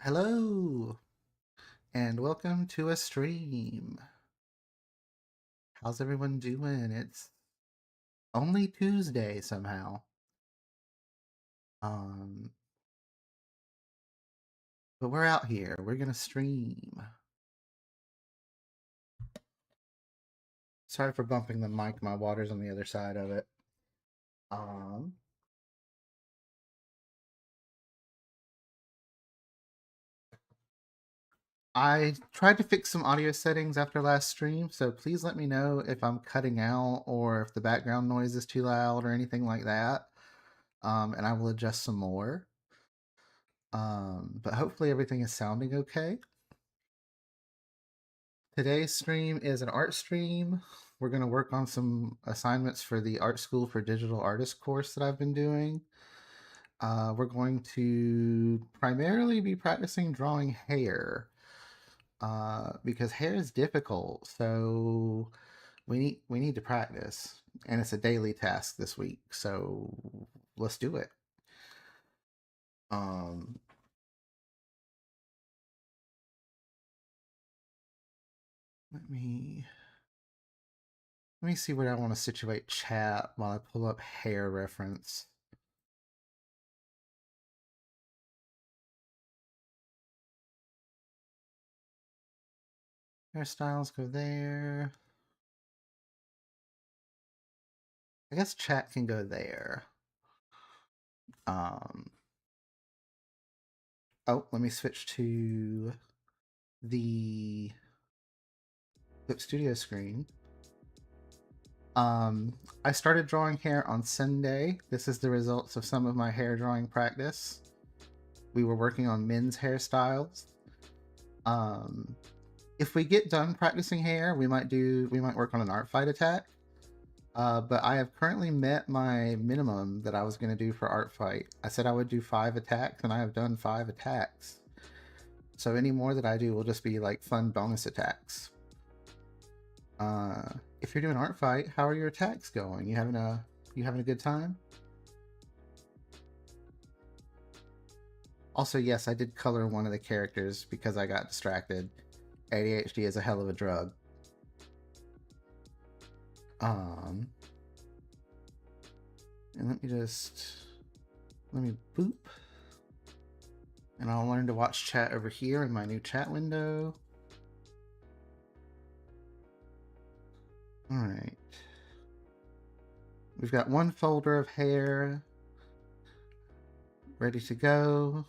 Hello, and welcome to a stream. How's everyone doing? It's only Tuesday somehow. Um, but we're out here. We're gonna stream. Sorry for bumping the mic. My water's on the other side of it. Um, I tried to fix some audio settings after last stream, so please let me know if I'm cutting out or if the background noise is too loud or anything like that. And I will adjust some more. But hopefully everything is sounding okay. Today's stream is an art stream. We're going to work on some assignments for the Art School for Digital Artists course that I've been doing. We're going to primarily be practicing drawing hair because hair is difficult. So we need to practice, and it's a daily task this week. So let's do it. Um, let me see where I want to situate chat while I pull up hair reference. Hairstyles go there. I guess chat can go there. Um, oh, let me switch to the Clip Studio screen. Um, I started drawing hair on Sunday. This is the results of some of my hair drawing practice. We were working on men's hairstyles. Um, if we get done practicing hair, we might work on an art fight attack. But I have currently met my minimum that I was going to do for art fight. I said I would do 5 attacks, and I have done 5 attacks. So any more that I do will just be like fun bonus attacks. If you're doing art fight, how are your attacks going? You having a good time? Also, yes, I did color one of the characters because I got distracted. ADHD is a hell of a drug. And let me boop. And I'll learn to watch chat over here in my new chat window. All right. We've got one folder of hair ready to go.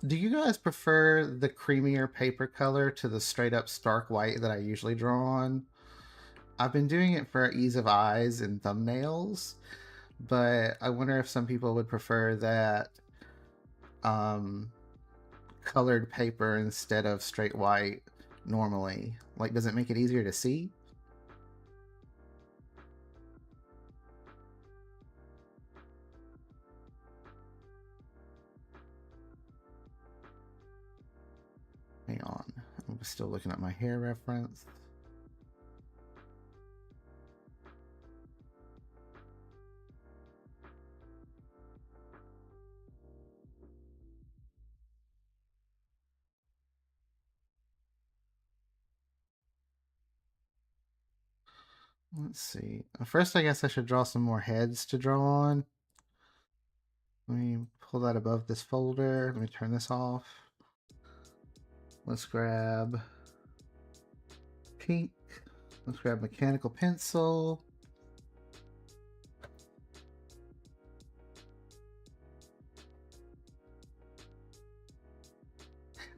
Do you guys prefer the creamier paper color to the straight up stark white that I usually draw on? I've been doing it for ease of eyes and thumbnails, but I wonder if some people would prefer that um, colored paper instead of straight white normally. Like, does it make it easier to see? Hang on, I'm still looking at my hair reference. Let's see. First, I guess I should draw some more heads to draw on. Let me pull that above this folder. Let me turn this off. Let's grab pink. Let's grab mechanical pencil.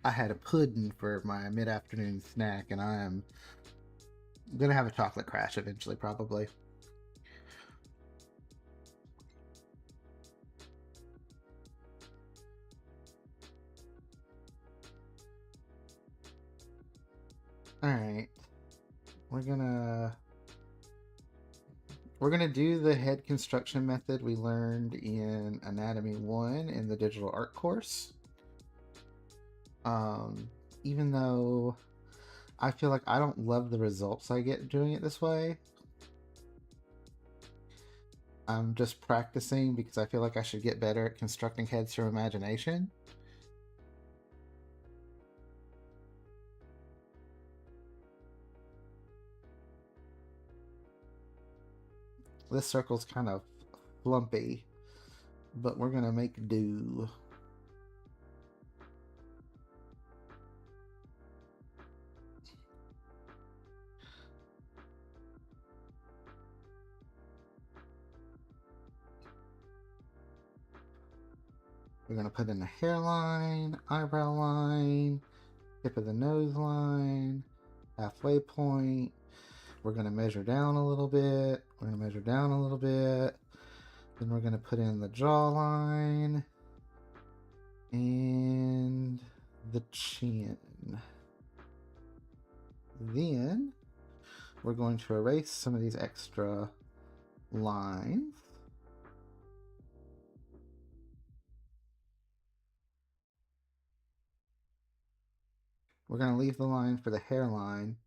I had a pudding for my mid-afternoon snack, and I am gonna have a chocolate crash eventually, probably. All right, we're gonna do the head construction method we learned in Anatomy 1 in the digital art course. Even though I feel like I don't love the results I get doing it this way, I'm just practicing because I feel like I should get better at constructing heads from imagination. This circle's kind of lumpy, but we're gonna make do. We're gonna put in the hairline, eyebrow line, tip of the nose line, halfway point. We're gonna measure down a little bit. We're gonna measure down a little bit. Then we're gonna put in the jawline and the chin. Then we're going to erase some of these extra lines. We're going to leave the line for the hairline.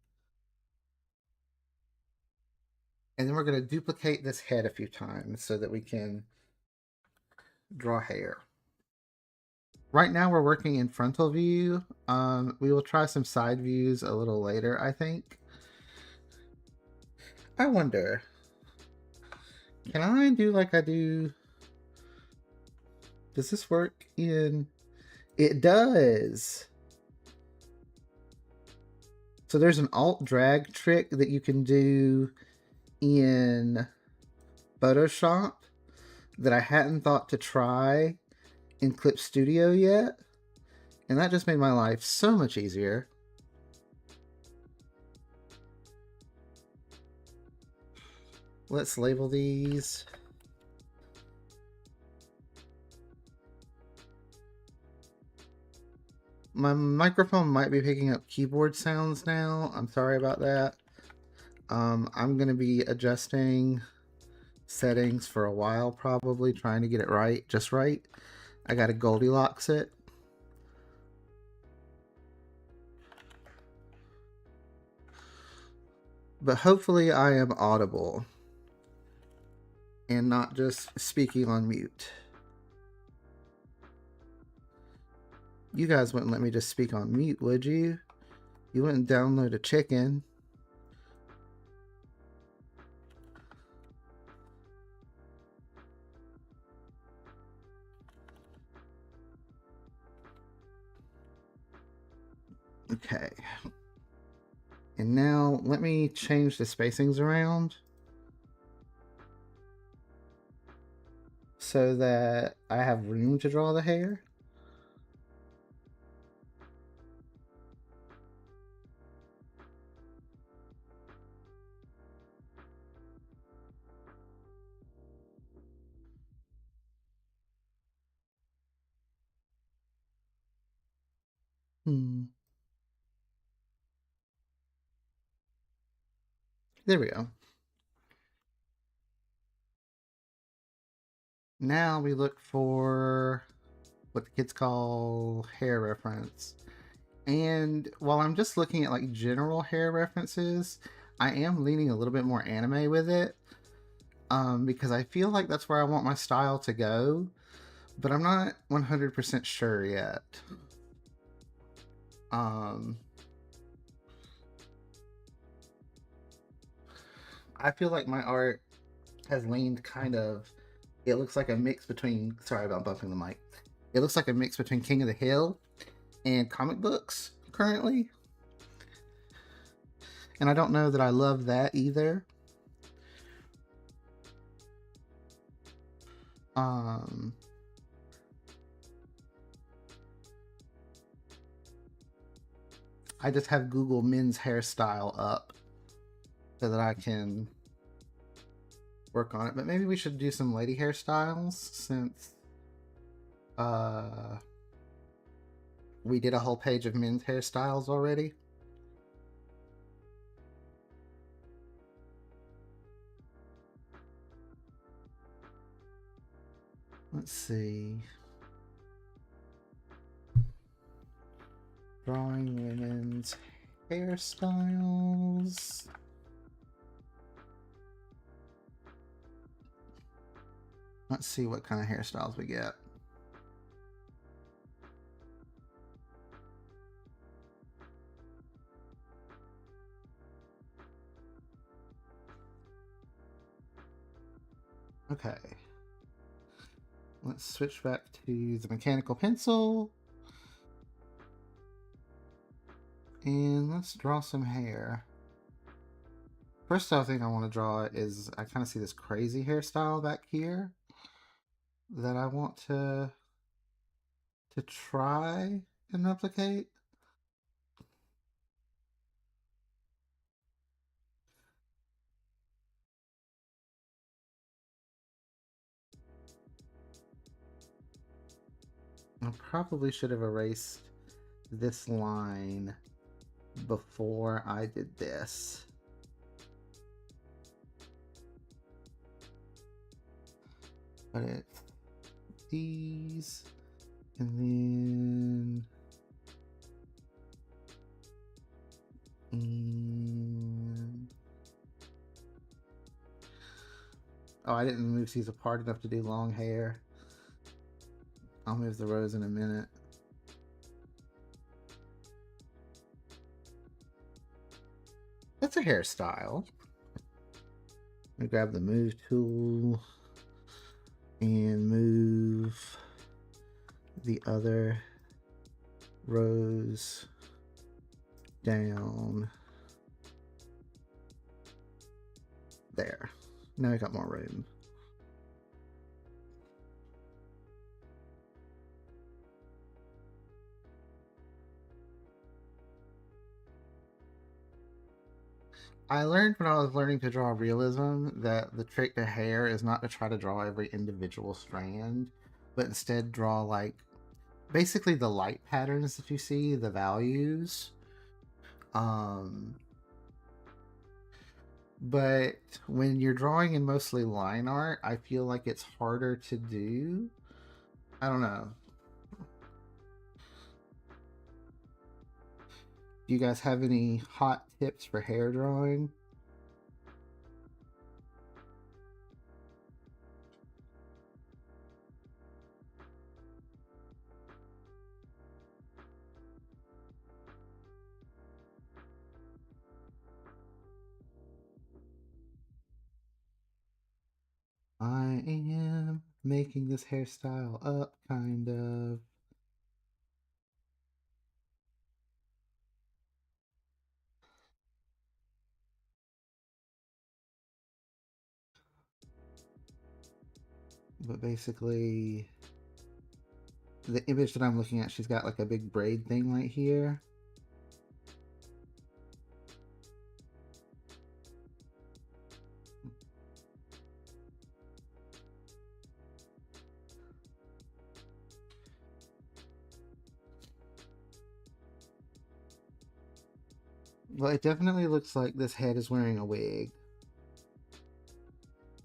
And then we're going to duplicate this head a few times so that we can draw hair. Right now we're working in frontal view. We will try some side views a little later, I think. I wonder, can I do like I do? Does this work in... It does! So there's an alt drag trick that you can do in Photoshop that I hadn't thought to try in Clip Studio yet. And that just made my life so much easier. Let's label these. My microphone might be picking up keyboard sounds now. I'm sorry about that. I'm going to be adjusting settings for a while, probably trying to get it right, just right. I got to Goldilocks it. But hopefully I am audible and not just speaking on mute. You guys wouldn't let me just speak on mute, would you? You wouldn't download a chicken. Okay. And now let me change the spacings around so that I have room to draw the hair. There we go. Now we look for what the kids call hair reference. And while I'm just looking at like general hair references, I am leaning a little bit more anime with it. Because I feel like that's where I want my style to go, but I'm not 100% sure yet. I feel like my art has leaned kind of, it looks like a mix between, sorry about bumping the mic. It looks like a mix between King of the Hill and comic books currently. And I don't know that I love that either. I just have Google men's hairstyle up so that I can work on it. But maybe we should do some lady hairstyles since we did a whole page of men's hairstyles already. Let's see. Drawing women's hairstyles. Let's see what kind of hairstyles we get. Okay. Let's switch back to the mechanical pencil. And let's draw some hair. First thing I want to draw is, I kind of see this crazy hairstyle back here that I want to try and replicate. I probably should have erased this line before I did this. But it's these, and then oh, I didn't move these apart enough to do long hair. I'll move the rows in a minute. That's a hairstyle. I grab the move tool and move the other rows down there. Now I got more room. I learned when I was learning to draw realism that the trick to hair is not to try to draw every individual strand, but instead draw like basically the light patterns that you see, the values. But when you're drawing in mostly line art, I feel like it's harder to do. I don't know. Do you guys have any hot tips for hair drawing? I am making this hairstyle up, kind of. But basically, the image that I'm looking at, she's got like a big braid thing right here. Well, it definitely looks like this head is wearing a wig.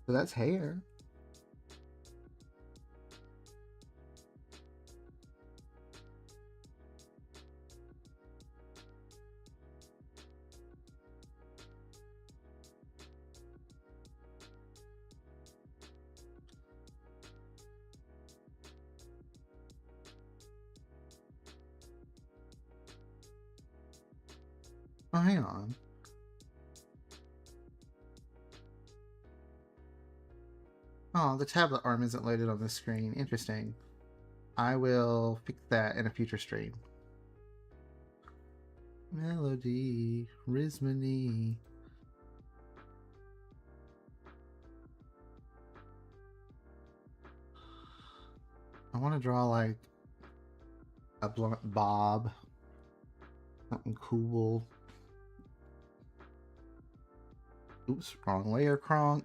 So that's hair. Oh, hang on. Oh, the tablet arm isn't loaded on the screen. Interesting. I will fix that in a future stream. Melody, Rismony. I want to draw like a blunt bob. Something cool. Oops, wrong layer, Kronk.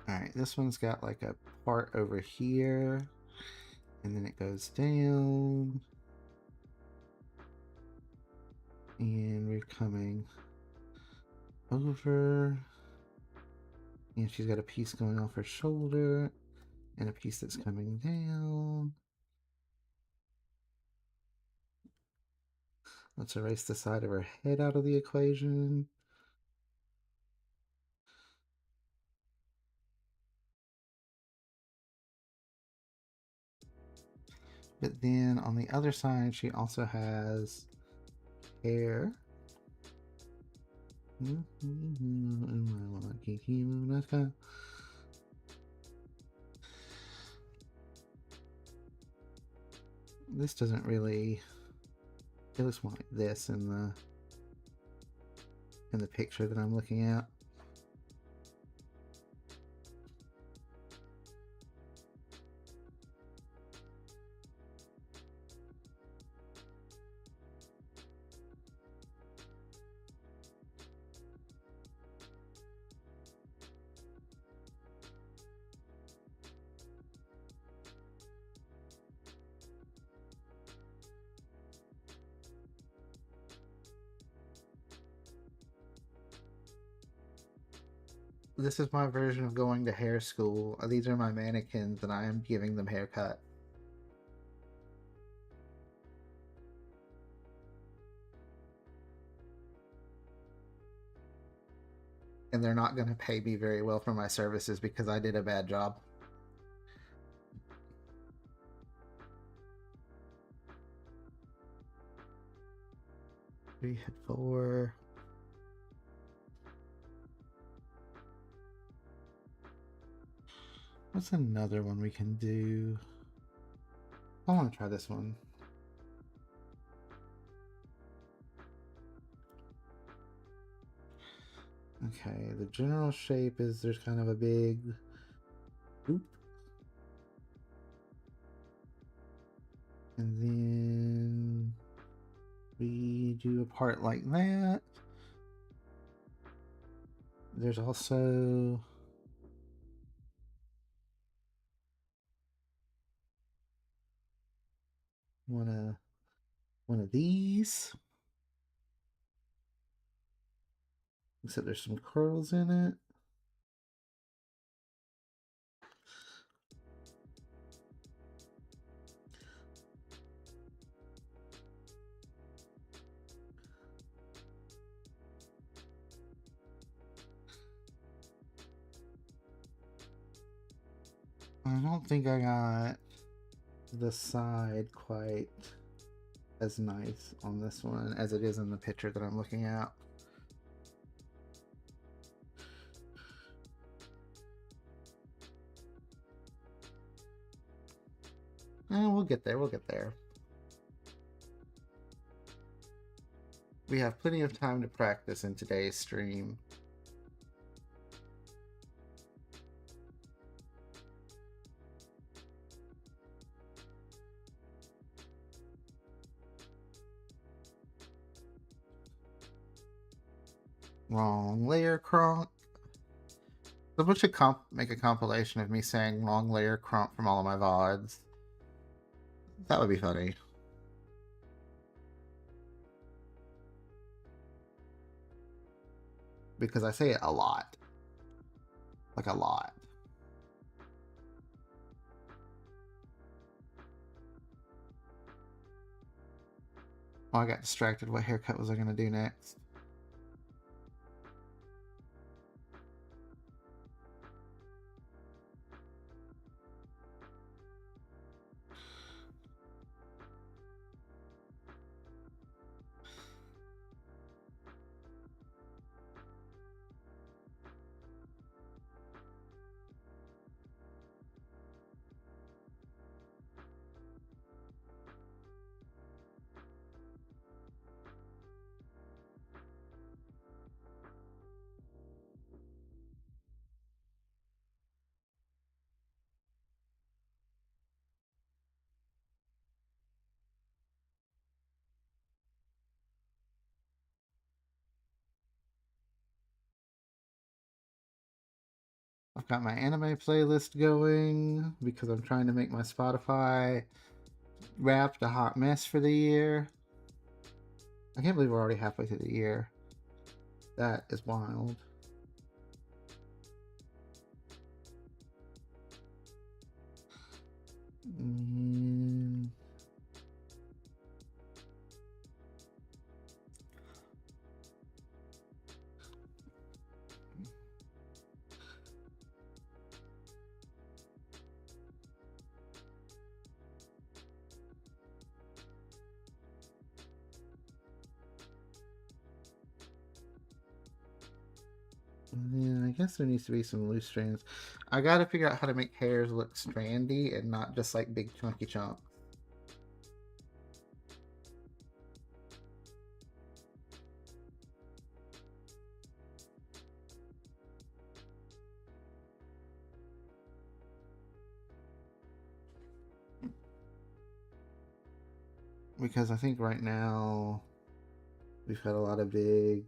Alright, this one's got like a part over here, and then it goes down. And we're coming over. And she's got a piece going off her shoulder, and a piece that's coming down. Let's erase the side of her head out of the equation. But then on the other side, she also has hair. This doesn't really. It looks more like this in the picture that I'm looking at. This is my version of going to hair school. These are my mannequins, and I am giving them haircut. And they're not going to pay me very well for my services because I did a bad job. We hit 4. What's another one we can do? I want to try this one. Okay, the general shape is there's kind of a big hoop. And then we do a part like that. There's also one of these. Except there's some curls in it. I don't think I got the side quite as nice on this one as it is in the picture that I'm looking at. We'll get there, we'll get there. We have plenty of time to practice in today's stream. Wrong layer crump. Someone should make a compilation of me saying long layer crump from all of my VODs. That would be funny. Because I say it a lot. Like a lot. Oh, I got distracted. What haircut was I going to do next? I've got my anime playlist going because I'm trying to make my Spotify Wrapped a hot mess for the year. I can't believe we're already halfway through the year. That is wild. Yeah, I guess there needs to be some loose strands. I gotta figure out how to make hairs look strandy and not just like big chunky chunks. Because I think right now we've got a lot of big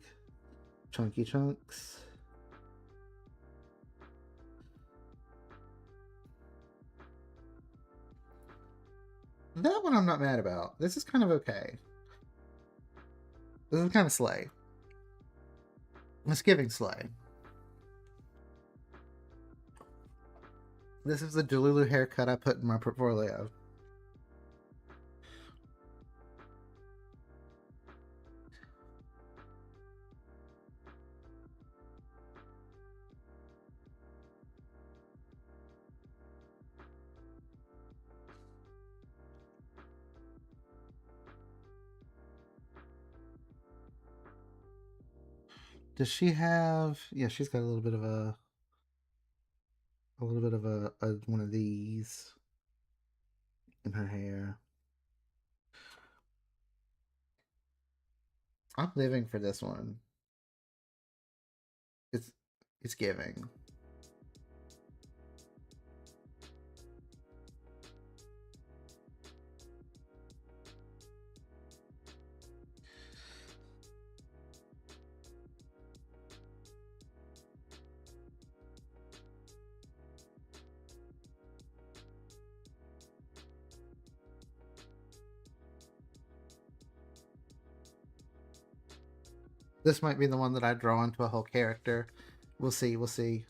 chunky chunks. That one I'm not mad about. This is kind of okay. This is kind of slay. It's giving slay. This is the Delulu haircut I put in my portfolio. Does she have? Yeah, she's got a little bit of a one of these in her hair. I'm living for this one. It's it's giving. This might be the one that I draw into a whole character. We'll see. We'll see.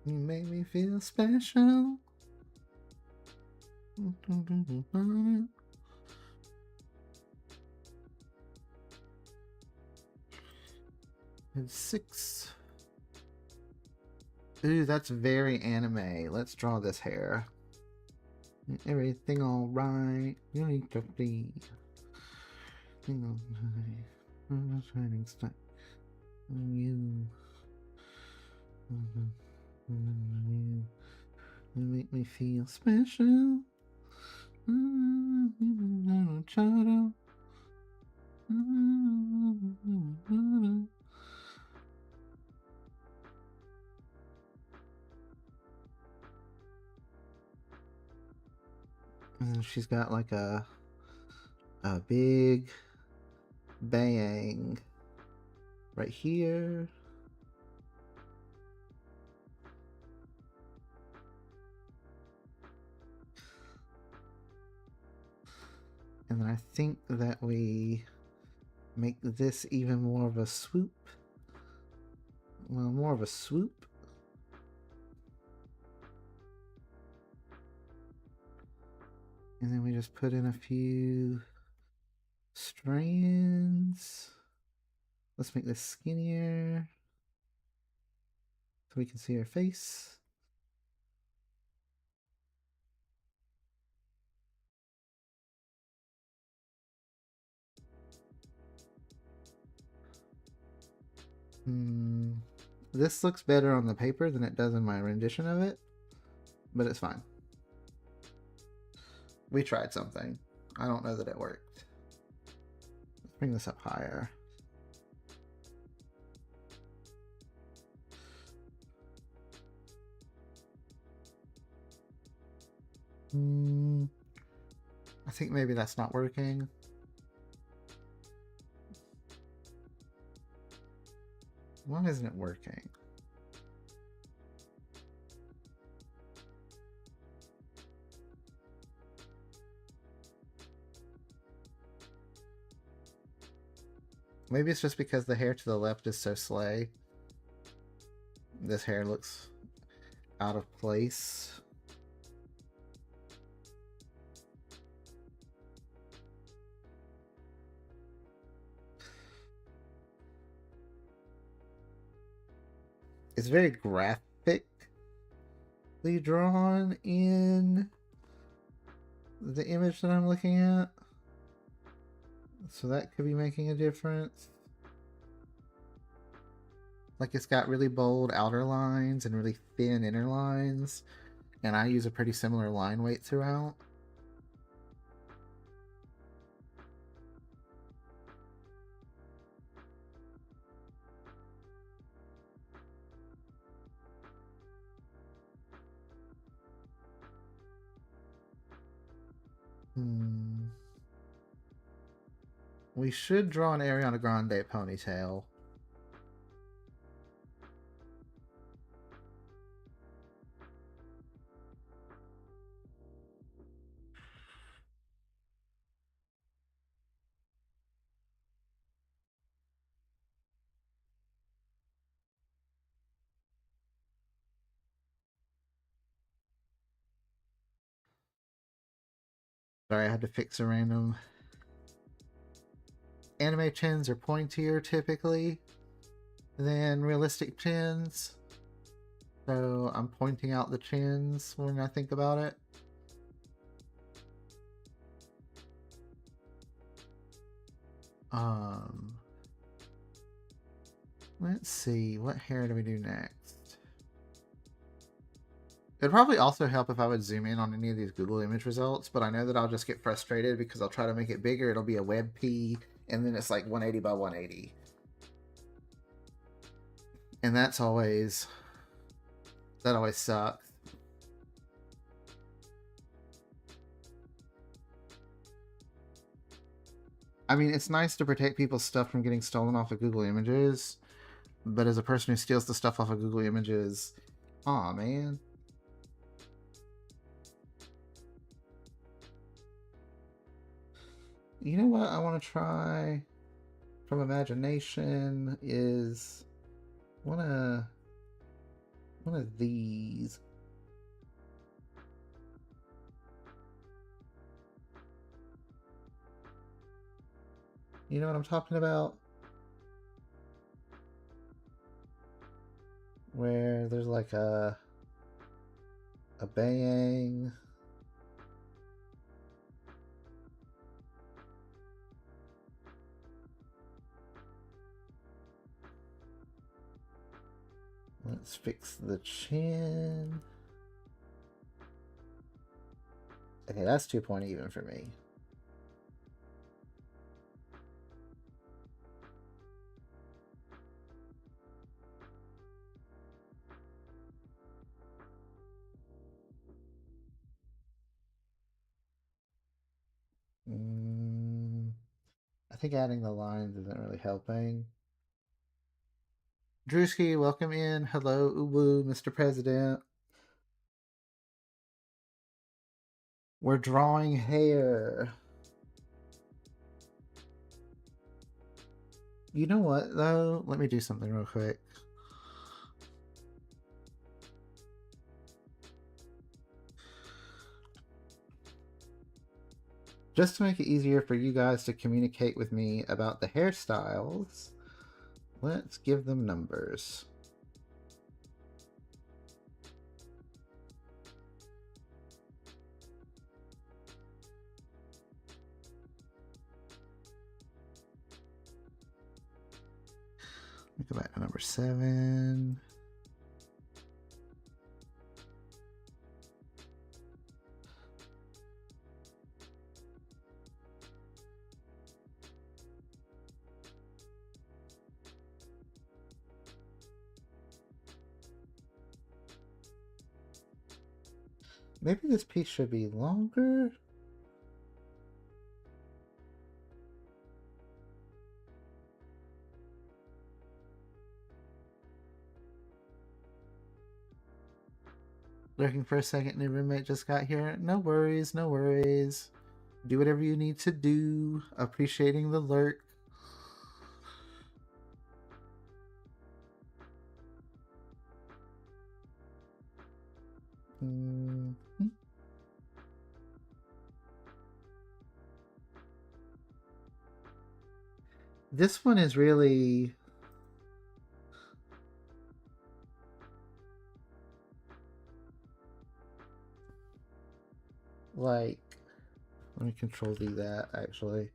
You make me feel special. And 6. Ooh, that's very anime. Let's draw this hair. Everything alright. You need to be. Shining star. You. You make me feel special. And she's got like a big bang right here. And I think that we make this even more of a swoop. Well, more of a swoop. And then we just put in a few strands. Let's make this skinnier so we can see her face. This looks better on the paper than it does in my rendition of it, but it's fine. We tried something. I don't know that it worked. Let's bring this up higher. I think maybe that's not working. Why isn't it working? Maybe it's just because the hair to the left is so slay. This hair looks out of place. It's very graphically drawn in the image that I'm looking at. So that could be making a difference. Like it's got really bold outer lines and really thin inner lines, and I use a pretty similar line weight throughout. We should draw an Ariana Grande ponytail. Sorry, I had to fix a random. Anime chins are pointier typically than realistic chins, so I'm pointing out the chins when I think about it. Let's see, what hair do we do next? It'd probably also help if I would zoom in on any of these Google image results, but I know that I'll just get frustrated because I'll try to make it bigger. It'll be a WebP, and then it's like 180 by 180. And that always sucks. I mean, it's nice to protect people's stuff from getting stolen off of Google Images, but as a person who steals the stuff off of Google Images, aw, man. You know what I want to try from imagination is one of these. You know what I'm talking about? Where there's like a bang. Let's fix the chin. Okay, that's 2 point even for me. I think adding the lines isn't really helping. Drewski, welcome in. Hello, Uwu, Mr. President. We're drawing hair. You know what, though? Let me do something real quick. Just to make it easier for you guys to communicate with me about the hairstyles, let's give them numbers. Go back to number 7. Maybe this piece should be longer. Lurking for a second, new roommate just got here. No worries, no worries. Do whatever you need to do. Appreciating the lurk. This one is really like, let me control that actually.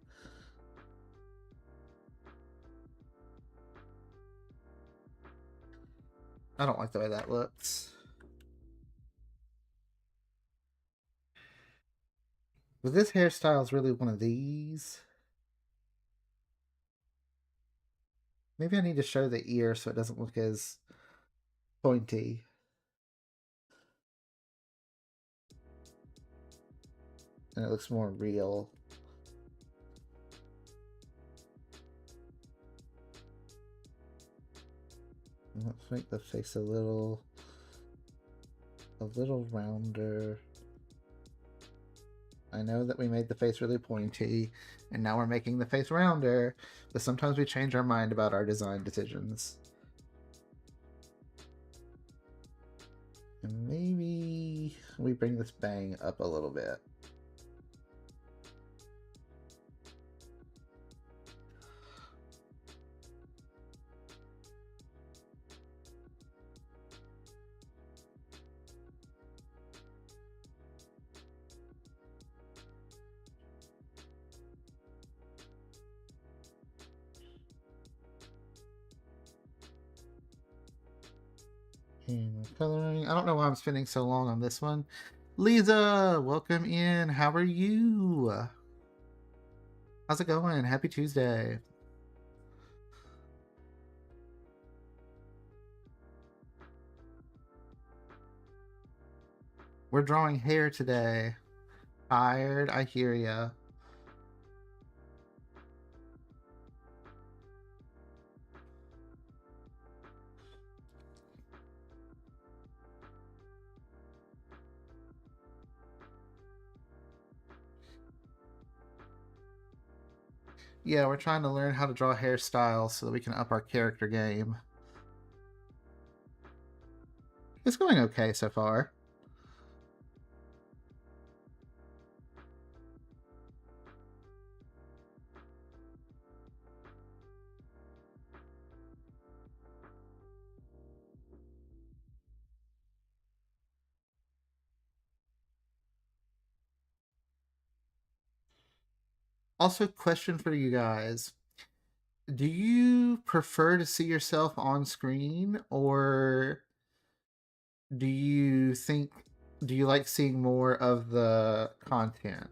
I don't like the way that looks. But this hairstyle is really one of these. Maybe I need to show the ear so it doesn't look as pointy. And it looks more real. Let's make the face a little rounder. I know that we made the face really pointy, and now we're making the face rounder, but sometimes we change our mind about our design decisions. And maybe we bring this bang up a little bit. And coloring. I don't know why I'm spending so long on this one. Lisa, welcome in. How are you? How's it going? Happy Tuesday. We're drawing hair today. Tired? I hear ya. Yeah, we're trying to learn how to draw hairstyles so that we can up our character game. It's going okay so far. Also, question for you guys. Do you prefer to see yourself on screen, or do you like seeing more of the content?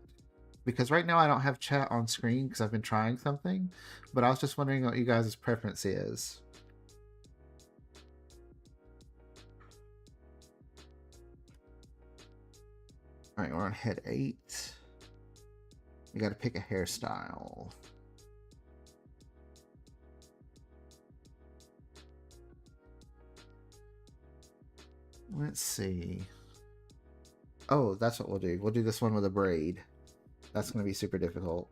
Because right now I don't have chat on screen because I've been trying something, but I was just wondering what you guys' preference is. All right, we're on head 8. You got to pick a hairstyle. Let's see. Oh, that's what we'll do. We'll do this one with a braid. That's going to be super difficult.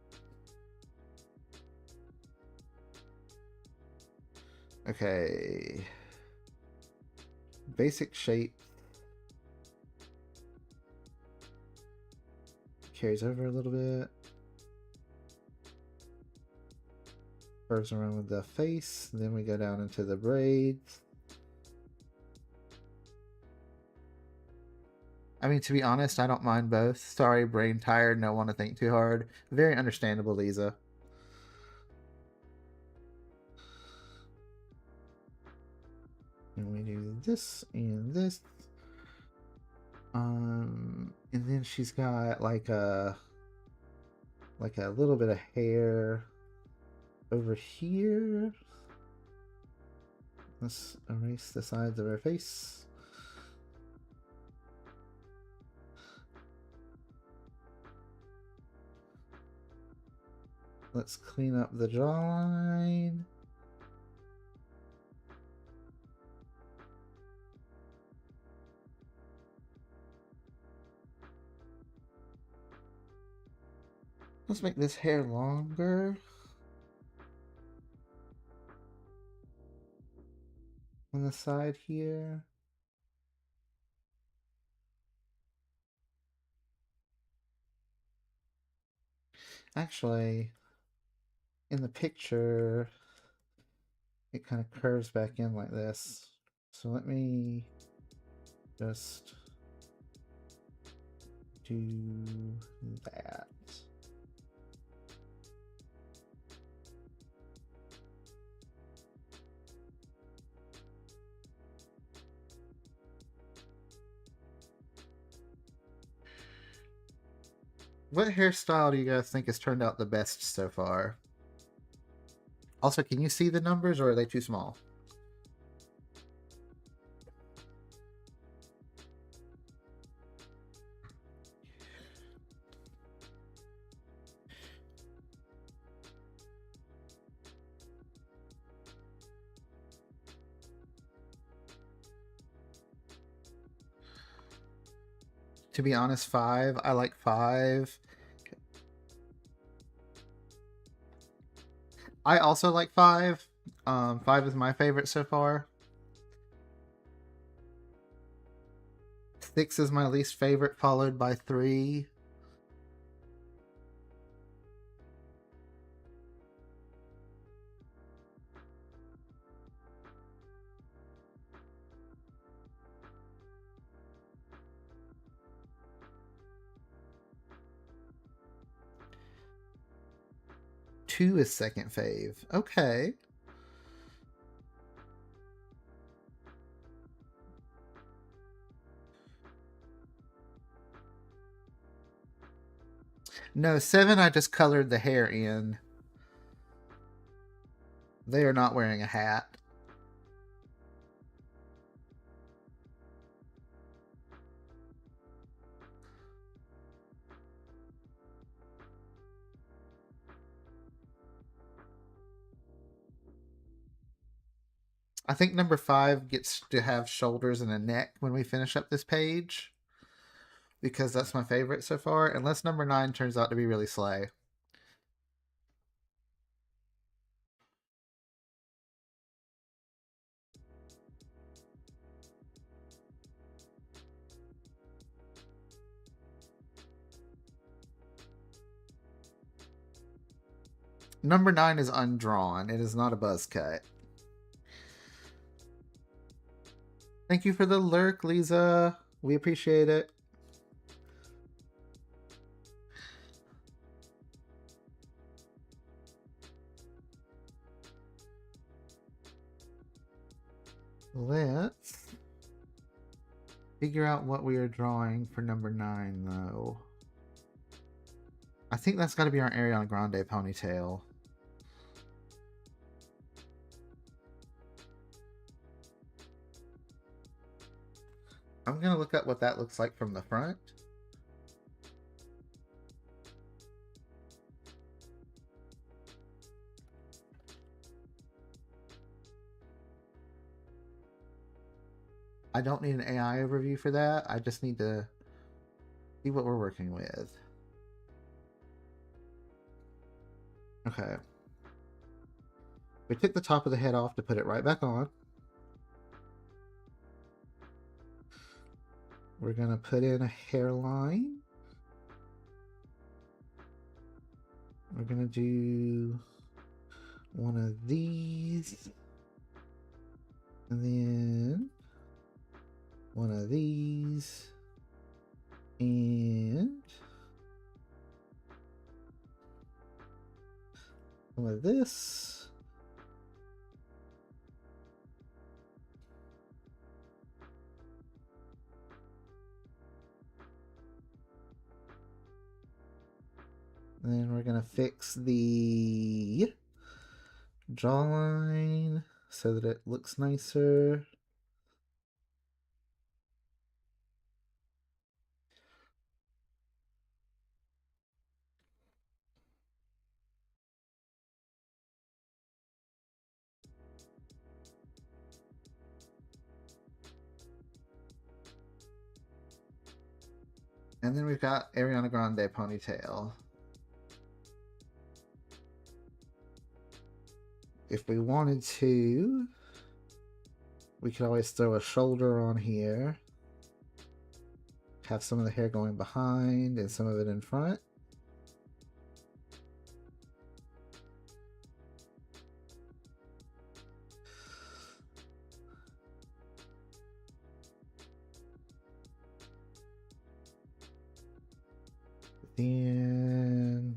Okay. Basic shape. Carries over a little bit. Curves around with the face. Then we go down into the braids. I mean, to be honest, I don't mind both. Sorry, brain tired, don't want to think too hard. Very understandable, Lisa. And we do this and this. And then she's got like a little bit of hair over here. Let's erase the sides of her face. Let's clean up the jawline. Let's make this hair longer. On the side here. Actually, in the picture, it kind of curves back in like this. So let me just do that. What hairstyle do you guys think has turned out the best so far? Also, can you see the numbers or are they too small? To be honest, 5. I like 5. I also like 5. 5 is my favorite so far. 6 is my least favorite, followed by 3. Two is second fave. Okay. No, 7 I just colored the hair in. They are not wearing a hat. I think number 5 gets to have shoulders and a neck when we finish up this page, because that's my favorite so far, unless number 9 turns out to be really slay. Number 9 is undrawn. It is not a buzz cut. Thank you for the lurk, Lisa. We appreciate it. Let's figure out what we are drawing for number 9, though. I think that's got to be our Ariana Grande ponytail. I'm going to look up what that looks like from the front. I don't need an AI overview for that. I just need to see what we're working with. Okay. We took the top of the head off to put it right back on. We're going to put in a hairline. We're going to do one of these. And then one of these. And some of this. And then we're going to fix the jawline so that it looks nicer. And then we've got Ariana Grande ponytail. If we wanted to, we could always throw a shoulder on here. Have some of the hair going behind and some of it in front. Then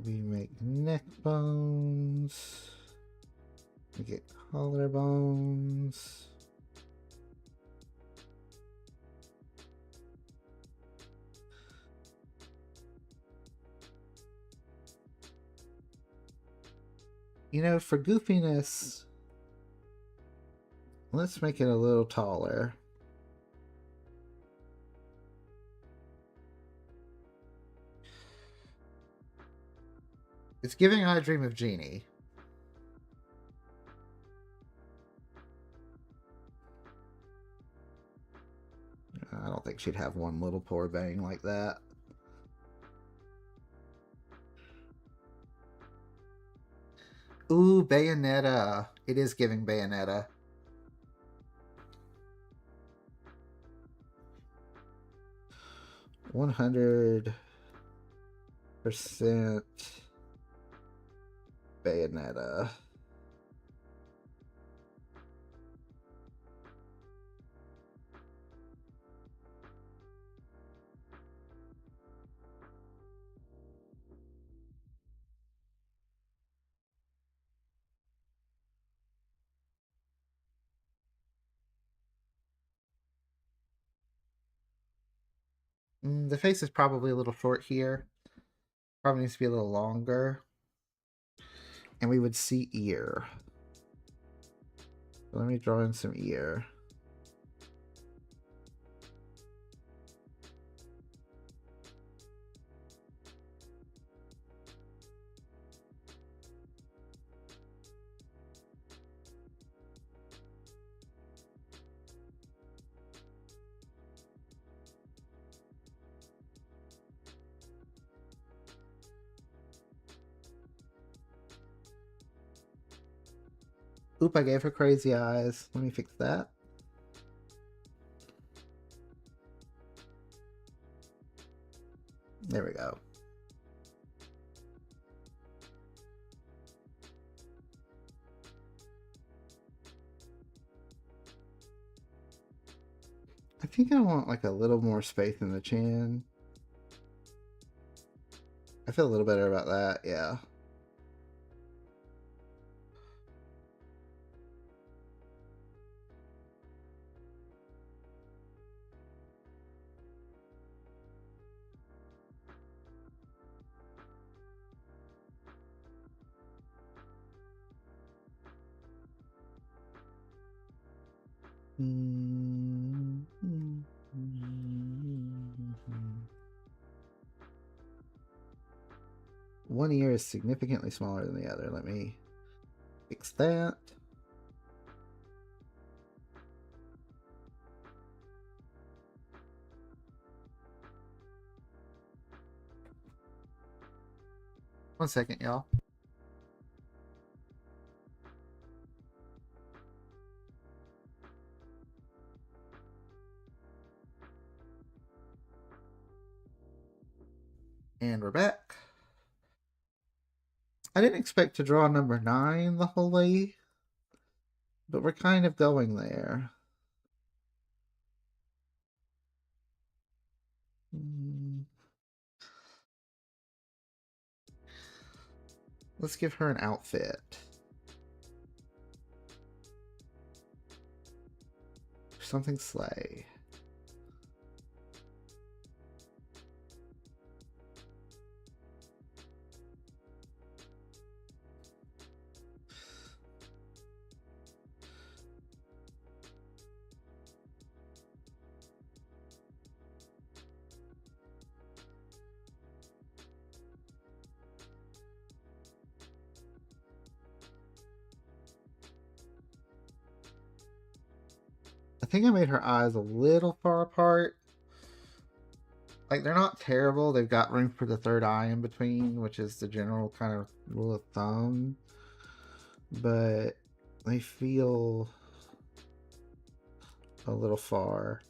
we make neck bones. We get collarbones. You know, for goofiness, let's make it a little taller. It's giving I Dream of Jeannie. I don't think she'd have one little poor bang like that. Ooh, Bayonetta. It is giving Bayonetta. $100 Bayonetta. The face is probably a little short here. Probably needs to be a little longer. And we would see ear. So let me draw in some ear. Oop, I gave her crazy eyes. Let me fix that. There we go. I think I want like a little more space in the chin. I feel a little better about that, yeah. One ear is significantly smaller than the other. Let me fix that. One second, y'all. And we're back. I didn't expect to draw number 9 the whole way, but we're kind of going there. Let's give her an outfit. Something slay. I think I made her eyes a little far apart. Like, they're not terrible. They've got room for the third eye in between, which is the general kind of rule of thumb. But they feel a little far.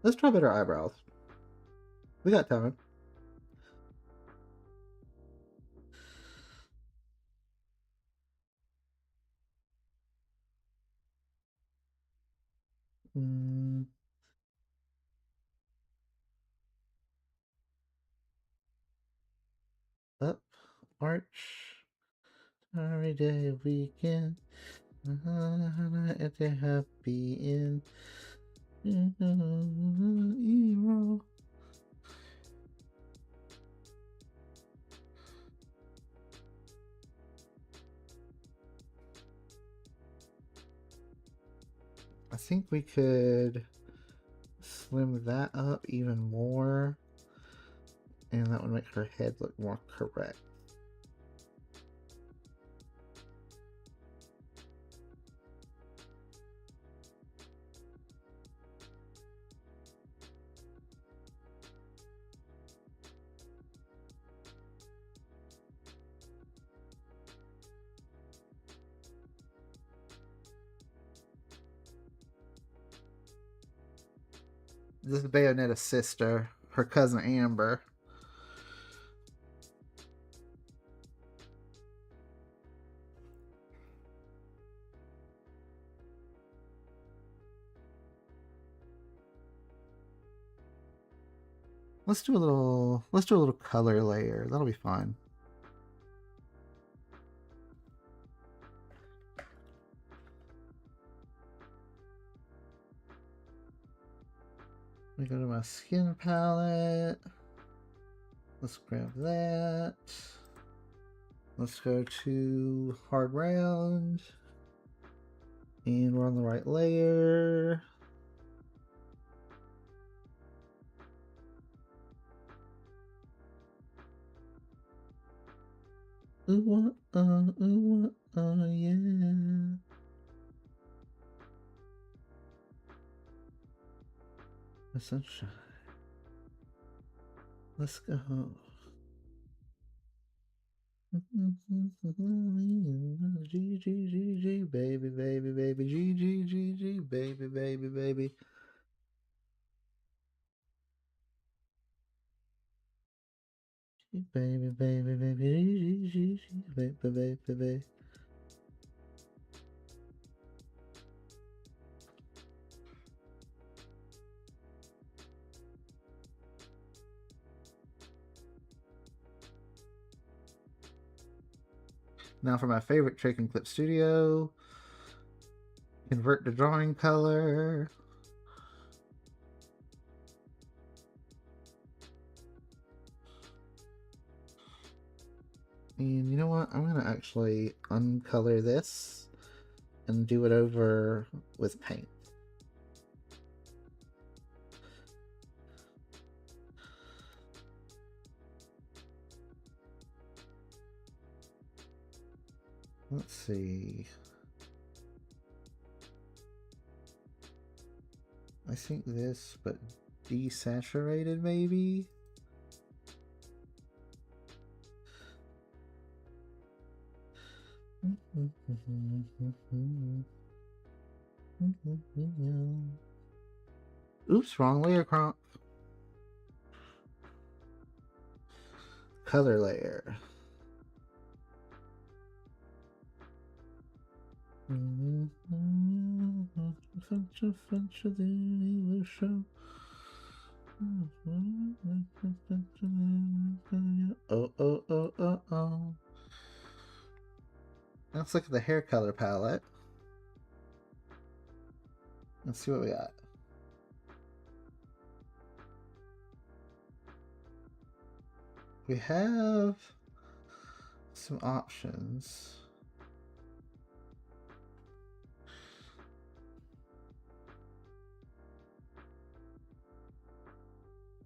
Let's try better eyebrows. We got time. Up, arch, every day weekend. If they're happy in hero. I think we could slim that up even more, and that would make her head look more correct. This is Bayonetta's sister, her cousin Amber. Let's do a little color layer. That'll be fun. Let me go to my skin palette. Let's grab that. Let's go to hard round. And we're on the right layer. Ooh, yeah. The sunshine. Let's go. G G G G baby baby baby G G G G baby baby baby. Baby baby baby G G G baby baby baby. Now for my favorite trick in Clip Studio. Convert to drawing color. And you know what? I'm going to actually uncolor this and do it over with paint. Let's see. I think this, but desaturated maybe? Oops, wrong layer crop. Color layer. Oh. Let's look at the hair color palette. Let's see what we got. We have some options.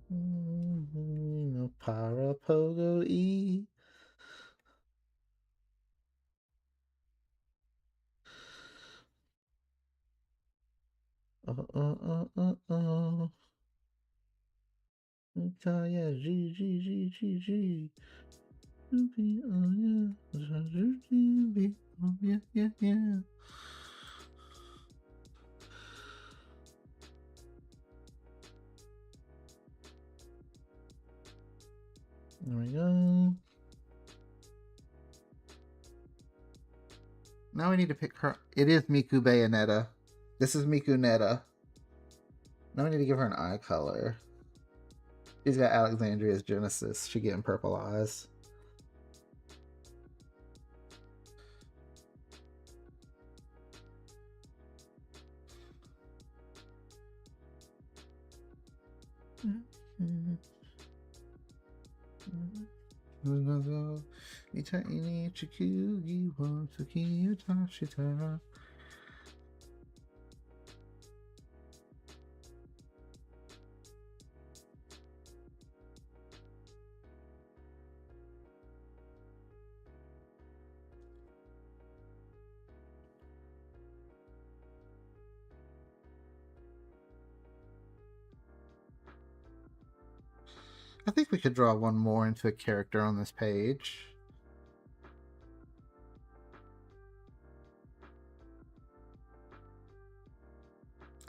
No para pogo e. Yeah, G. Yeah. There we go. Now we need to pick her. It is Miku Bayonetta. This is Miku Netta. Now we need to give her an eye color. She's got Alexandria's Genesis. She getting purple eyes. I think we could draw one more into a character on this page.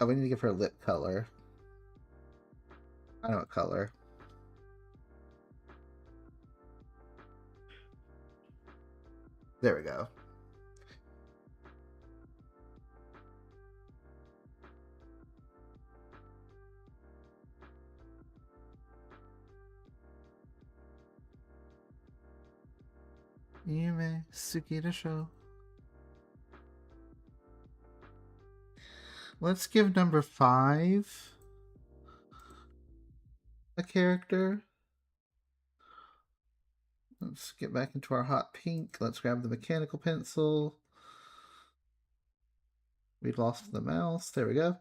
Oh, we need to give her a lip color. I know what color. There we go. Yume Suki to show. Let's give number 5 a character. Let's get back into our hot pink. Let's grab the mechanical pencil. We lost the mouse. There we go.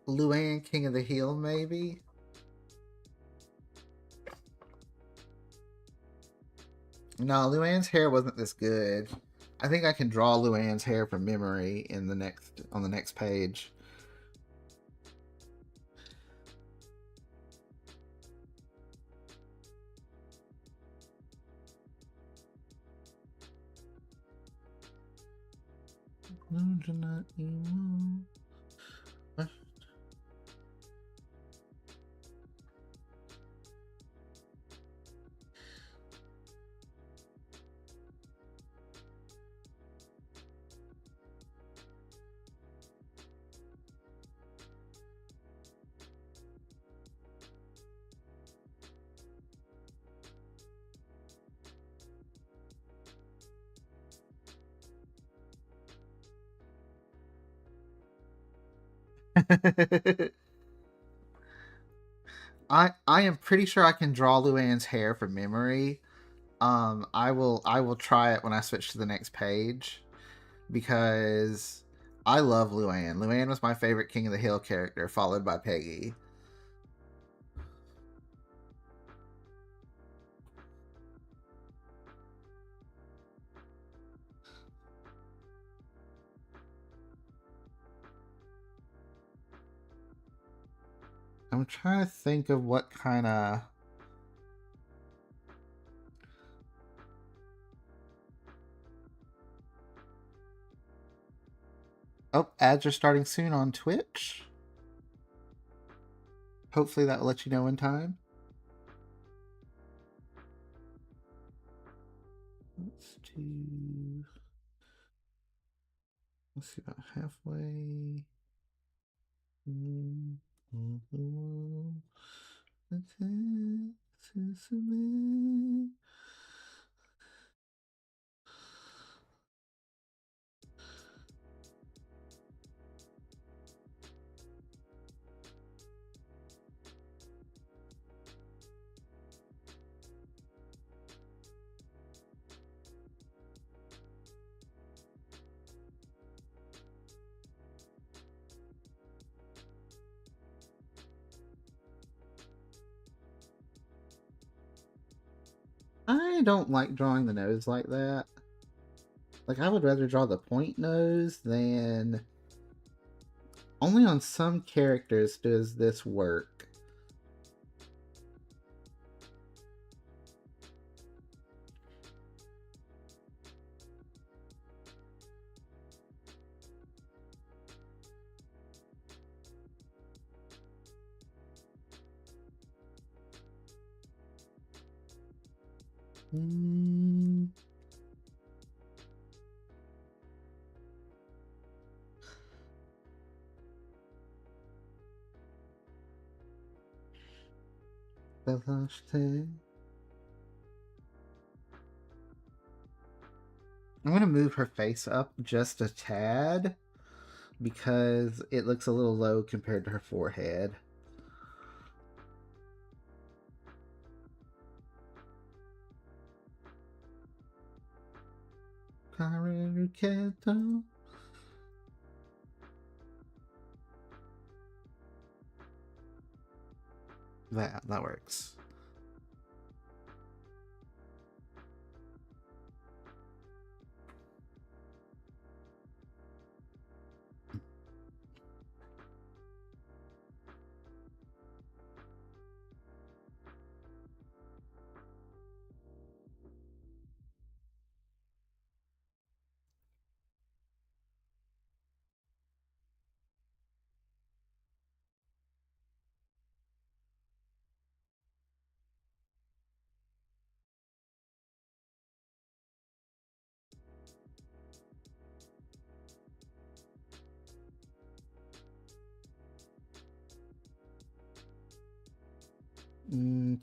Luanne, King of the Hill, maybe? No, Luann's hair wasn't this good. I think I can draw Luann's hair from memory on the next page. I am pretty sure I can draw Luann's hair from memory. I will try it when I switch to the next page because I love Luanne. Luanne was my favorite King of the Hill character, followed by Peggy. I'm trying to think of what kind of. Oh, ads are starting soon on Twitch. Hopefully that will let you know in time. Let's see, about halfway. I don't like drawing the nose like that. Like, I would rather draw the point nose than... Only on some characters does this work. I'm going to move her face up just a tad because it looks a little low compared to her forehead. That works.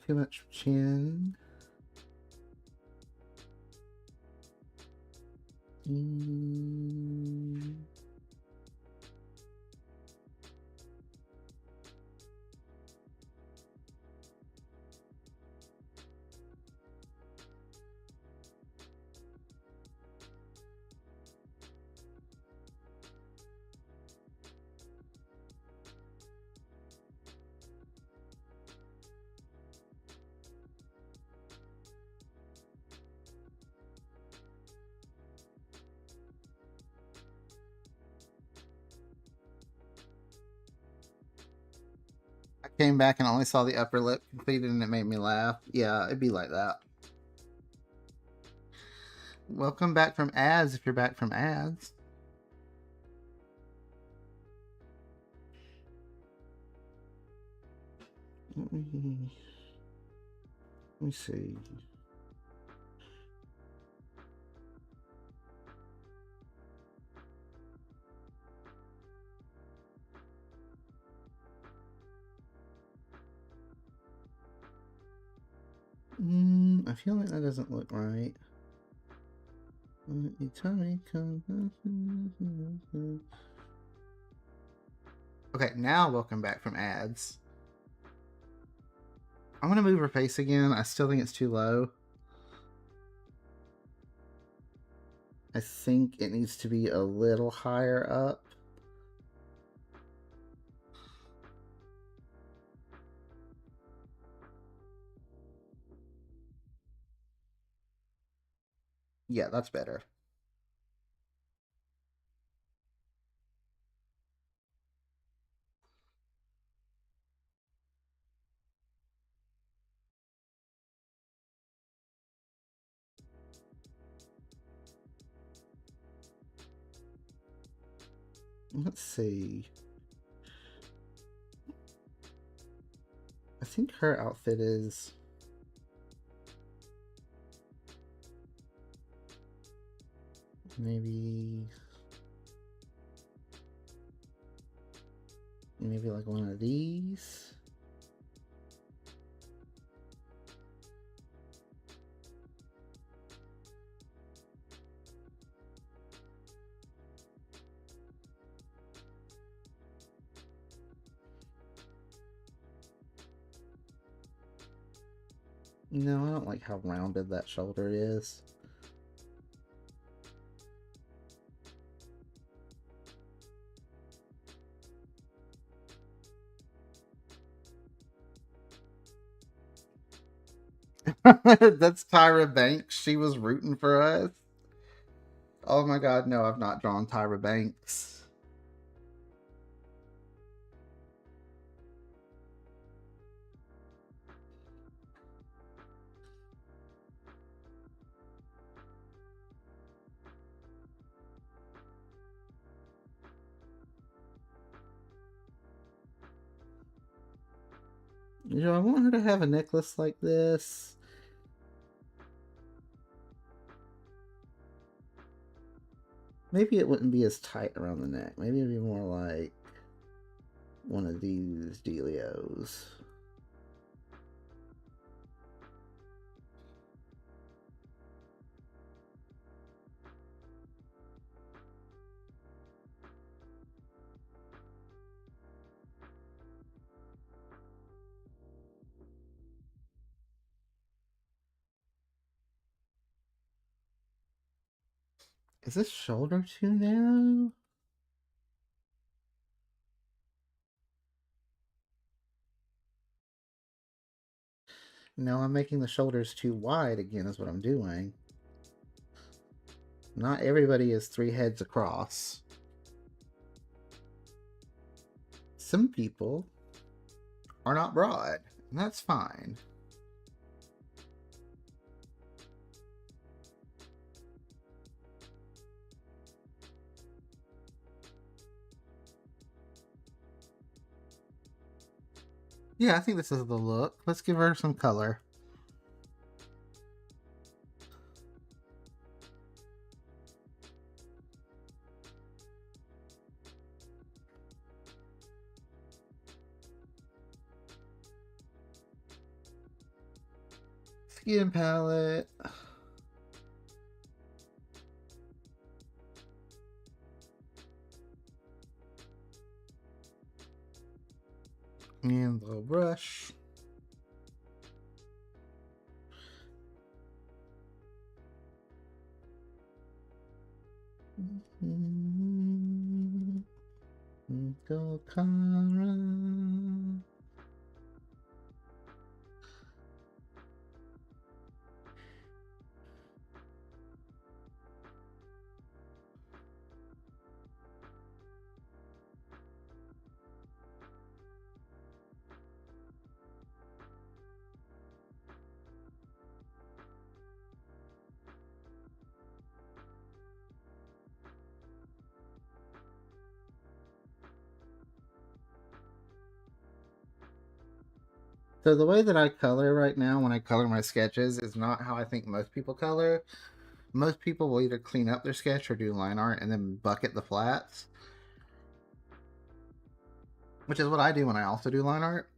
Too much chin. I came back and only saw the upper lip completed and it made me laugh. Yeah, it'd be like that. Welcome back from ads if you're back from ads. Let me see. I feel like that doesn't look right. Okay, now welcome back from ads. I'm gonna move her face again. I still think it's too low. I think it needs to be a little higher up. Yeah, that's better. Let's see. I think her outfit is... maybe like one of these. No, I don't like how rounded that shoulder is. That's Tyra Banks. She was rooting for us. Oh my god, no, I've not drawn Tyra Banks. You know, I want her to have a necklace like this. Maybe it wouldn't be as tight around the neck. Maybe it'd be more like one of these dealios. Is this shoulder too narrow? No, I'm making the shoulders too wide again is what I'm doing. Not everybody is 3 heads across. Some people are not broad, and that's fine. Yeah, I think this is the look. Let's give her some color. Skin palette. And the brush. Go Kara. So the way that I color right now when I color my sketches is not how I think most people color. Most people will either clean up their sketch or do line art and then bucket the flats, which is what I do when I also do line art.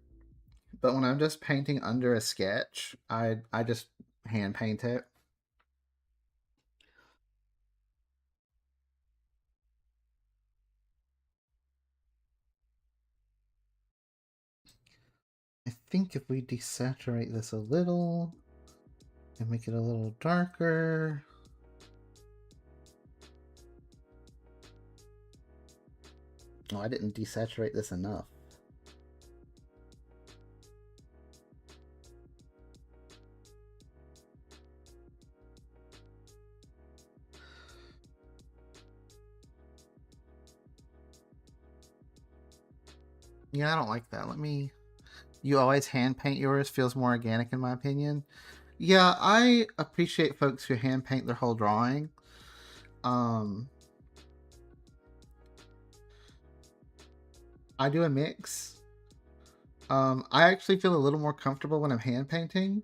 But when I'm just painting under a sketch, I just hand paint it. I think if we desaturate this a little and make it a little darker. Oh, I didn't desaturate this enough. Yeah, I don't like that. Let me... You always hand paint yours. Feels more organic in my opinion. Yeah, I appreciate folks who hand paint their whole drawing. I do a mix. I actually feel a little more comfortable when I'm hand painting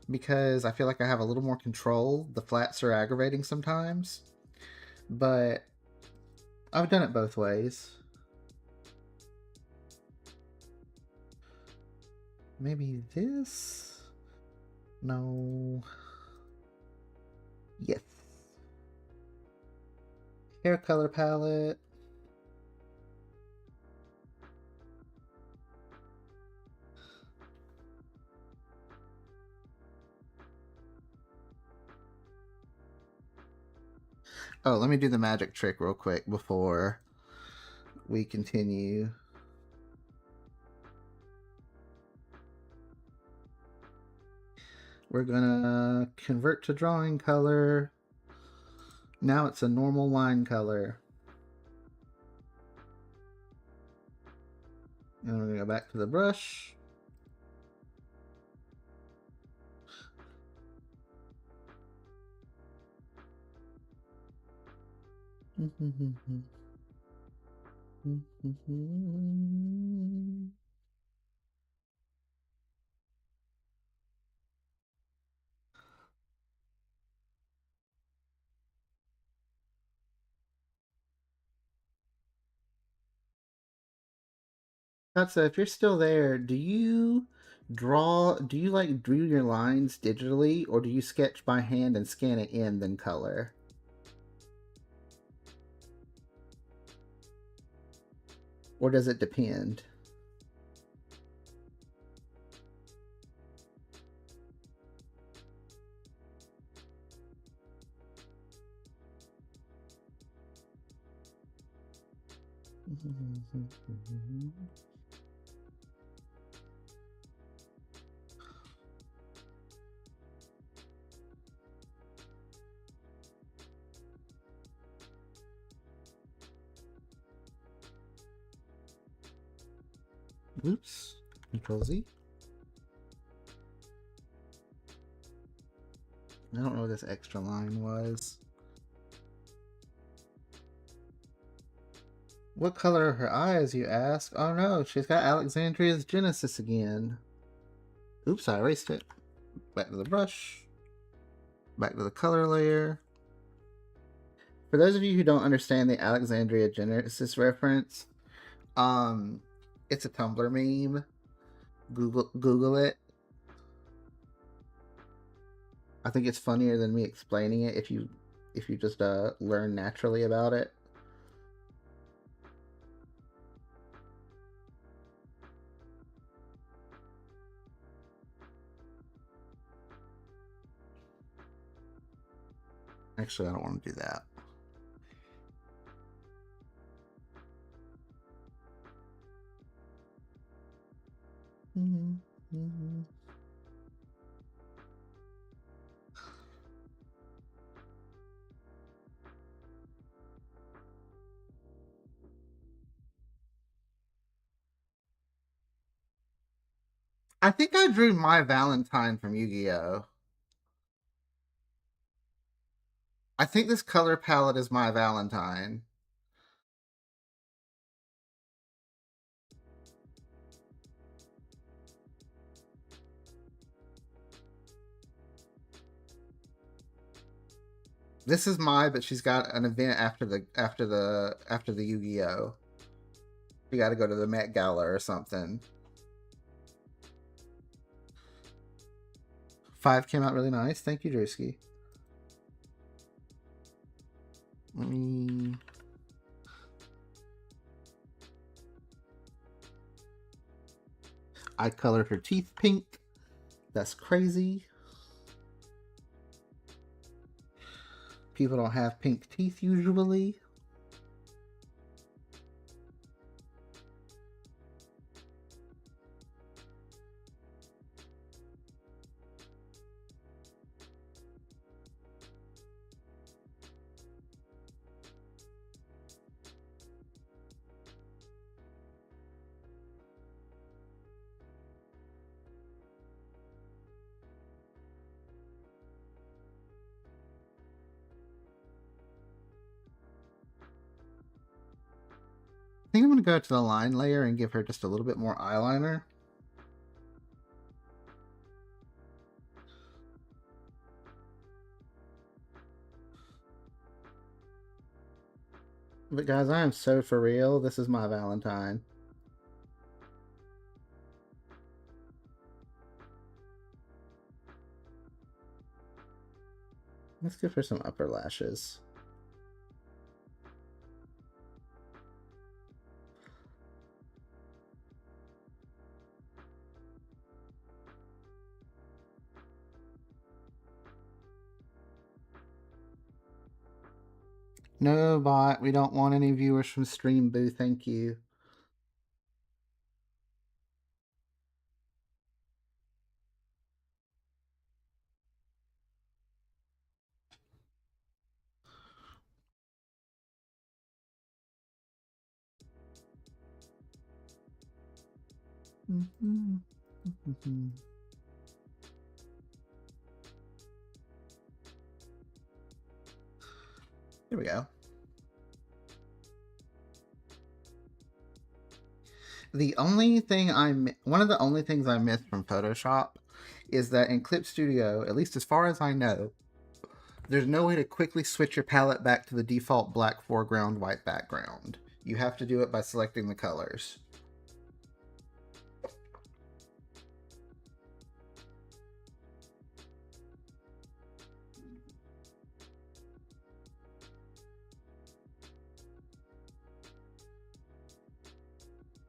because I feel like I have a little more control. The flats are aggravating sometimes, but I've done it both ways. Maybe this? No. Yes. Hair color palette. Oh, let me do the magic trick real quick before we continue. We're gonna convert to drawing color. Now it's a normal line color. And we're gonna go back to the brush. That's if you're still there, do you like draw your lines digitally, or do you sketch by hand and scan it in then color? Or does it depend? Oops. Control Z. I don't know what this extra line was. What color are her eyes, you ask? Oh no, she's got Alexandria's Genesis again. Oops, I erased it. Back to the brush. Back to the color layer. For those of you who don't understand the Alexandria Genesis reference, it's a Tumblr meme. Google it. I think it's funnier than me explaining it if you just learn naturally about it. Actually, I don't want to do that. I think I drew my Valentine from Yu-Gi-Oh! I think this color palette is my Valentine. This is my, but she's got an event after the Yu-Gi-Oh! You got to go to the Met Gala or something. 5 came out really nice. Thank you, Drewski. Let me... I colored her teeth pink. That's crazy. People don't have pink teeth usually. I think I'm going to go to the line layer and give her just a little bit more eyeliner. But guys, I am so for real. This is my Valentine. Let's give her some upper lashes. No, bot. We don't want any viewers from Stream Boo. Thank you. Here we go. One of the only things I missed from Photoshop is that in Clip Studio, at least as far as I know, there's no way to quickly switch your palette back to the default black foreground, white background. You have to do it by selecting the colors.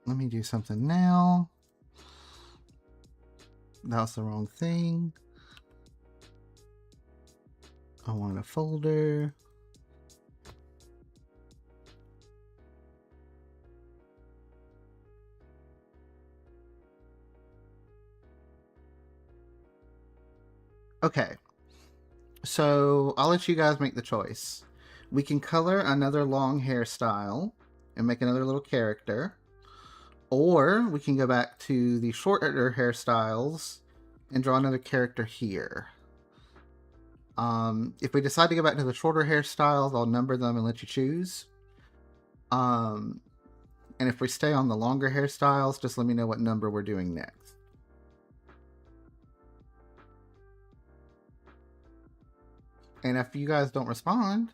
Let me do something now. That was the wrong thing. I want a folder. Okay. So I'll let you guys make the choice. We can color another long hairstyle and make another little character. Or we can go back to the shorter hairstyles and draw another character here. If we decide to go back to the shorter hairstyles, I'll number them and let you choose. And if we stay on the longer hairstyles, just let me know what number we're doing next. And if you guys don't respond,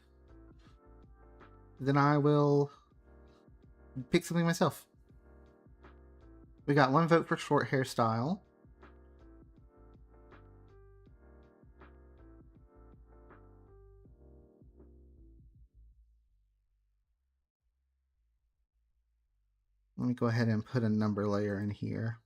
then I will pick something myself. We got 1 vote for short hairstyle. Let me go ahead and put a number layer in here.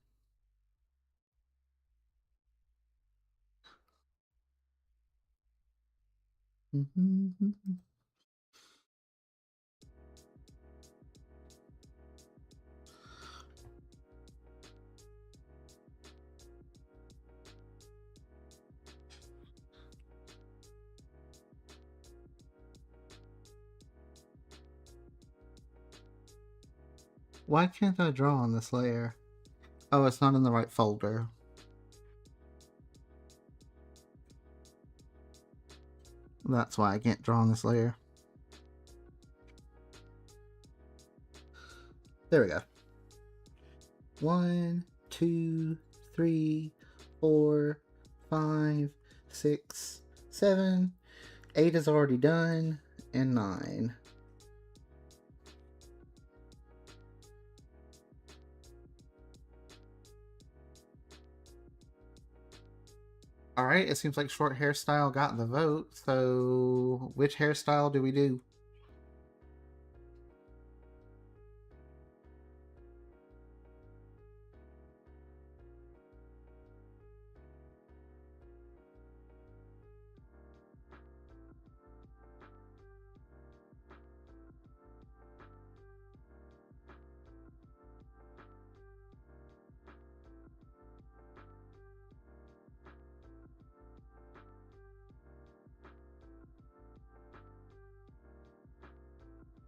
Why can't I draw on this layer? Oh, it's not in the right folder. That's why I can't draw on this layer. There we go. 1, 2, 3, 4, 5, 6, 7, 8 is already done, and 9. Alright, it seems like short hairstyle got the vote, so which hairstyle do we do?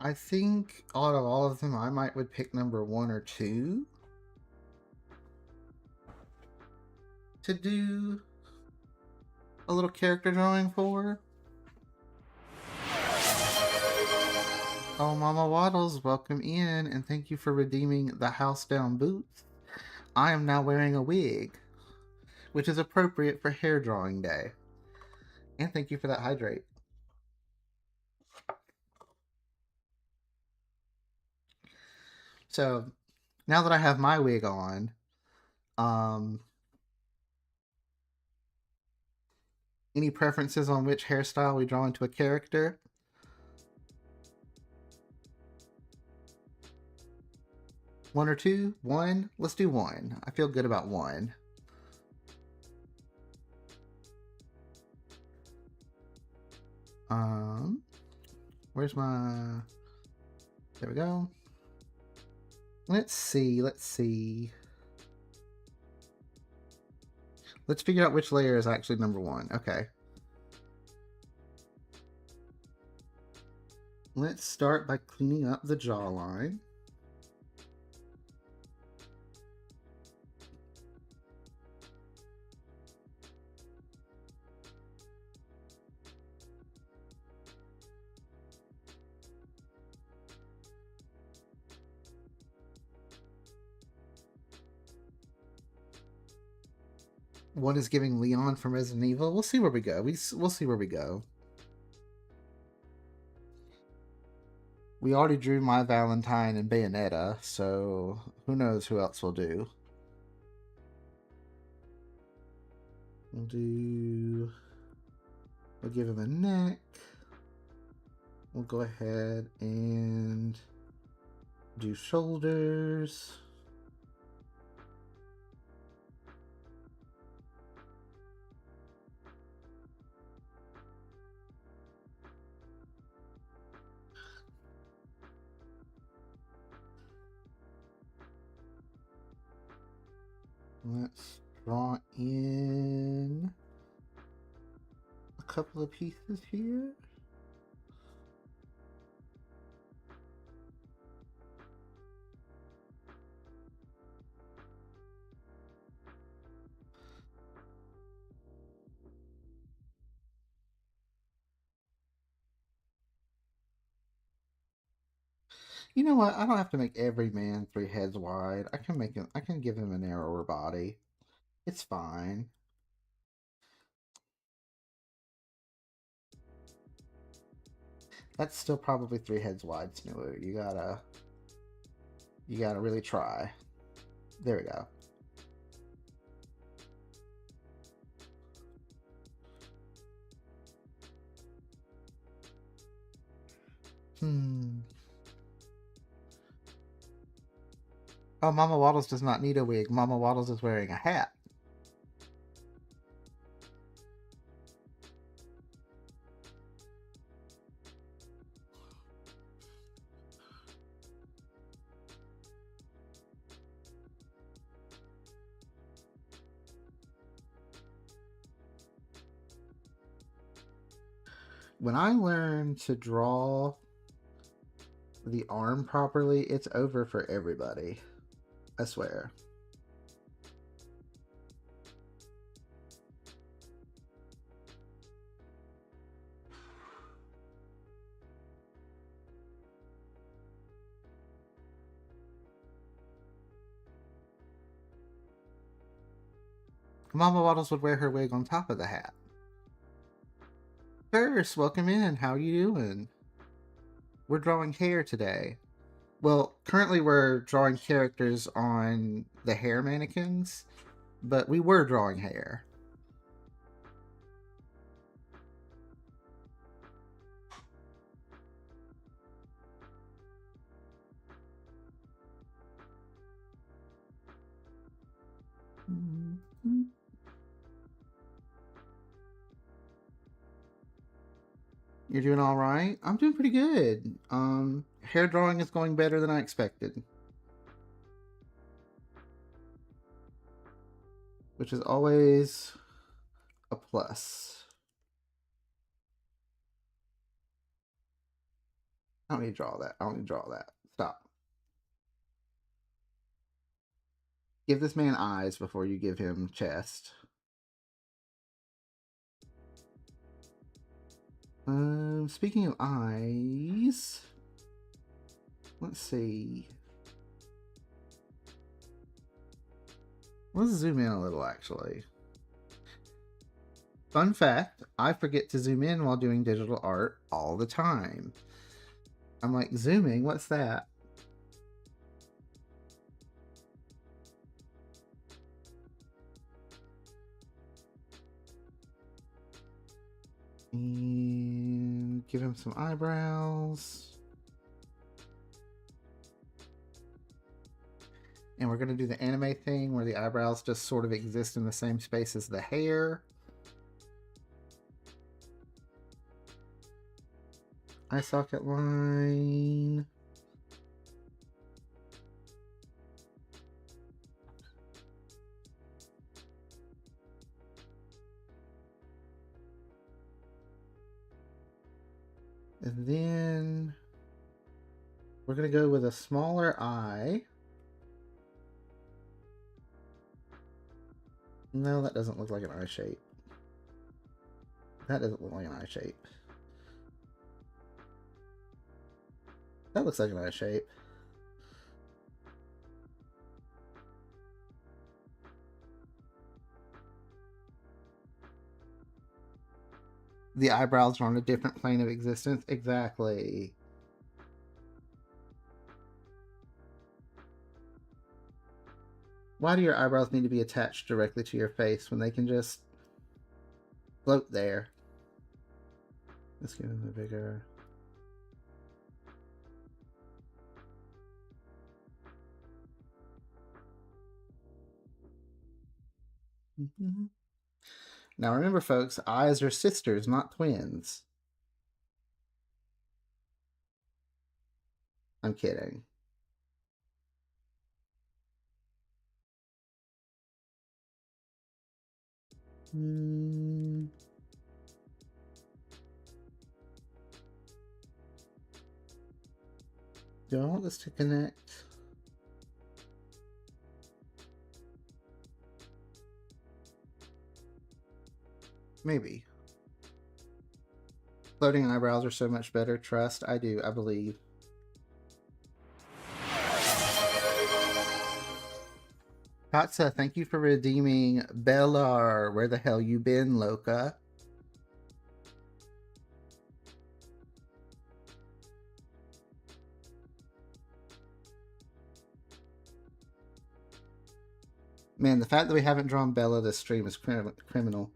I think out of all of them, I would pick number 1 or 2 to do a little character drawing for. Oh, Mama Waddles, welcome in, and thank you for redeeming the house down boots. I am now wearing a wig, which is appropriate for hair drawing day. And thank you for that hydrate. So, now that I have my wig on, any preferences on which hairstyle we draw into a character? One or two? 1? Let's do 1. I feel good about 1. Where's my... There we go. Let's see. Let's figure out which layer is actually number 1. Okay. Let's start by cleaning up the jawline. One is giving Leon from Resident Evil. We'll see where we go. We'll see where we go. We already drew My Valentine and Bayonetta, so who knows who else we'll do. We'll give him a neck. We'll go ahead and do shoulders. Let's draw in a couple of pieces here. You know what? I don't have to make every man 3 heads wide. I can give him a narrower body. It's fine. That's still probably 3 heads wide, Snoo. You gotta really try. There we go. Oh, Mama Waddles does not need a wig. Mama Waddles is wearing a hat. When I learn to draw the arm properly, it's over for everybody. I swear. Mama Waddles would wear her wig on top of the hat. First, welcome in. How are you doing? We're drawing hair today. Well, currently we're drawing characters on the hair mannequins, but we were drawing hair. You're doing all right? I'm doing pretty good. Hair drawing is going better than I expected, which is always a plus. I don't need to draw that. I don't need to draw that. Stop. Give this man eyes before you give him chest. Speaking of eyes, let's see. Let's zoom in a little, actually. Fun fact, I forget to zoom in while doing digital art all the time. I'm like, zooming? What's that? And give him some eyebrows. And we're going to do the anime thing where the eyebrows just sort of exist in the same space as the hair. Eye socket line. And then we're going to go with a smaller eye. No, that doesn't look like an eye shape. That doesn't look like an eye shape. That looks like an eye shape. The eyebrows are on a different plane of existence. Exactly. Why do your eyebrows need to be attached directly to your face when they can just float there? Let's give them a bigger... Mm-hmm. Now remember, folks, eyes are sisters, not twins. I'm kidding. Do I want this to connect? Maybe. Floating eyebrows are so much better. Trust. I do. I believe. Katsa, thank you for redeeming Bellar. Where the hell you been, Loka? Man, the fact that we haven't drawn Bella this stream is criminal.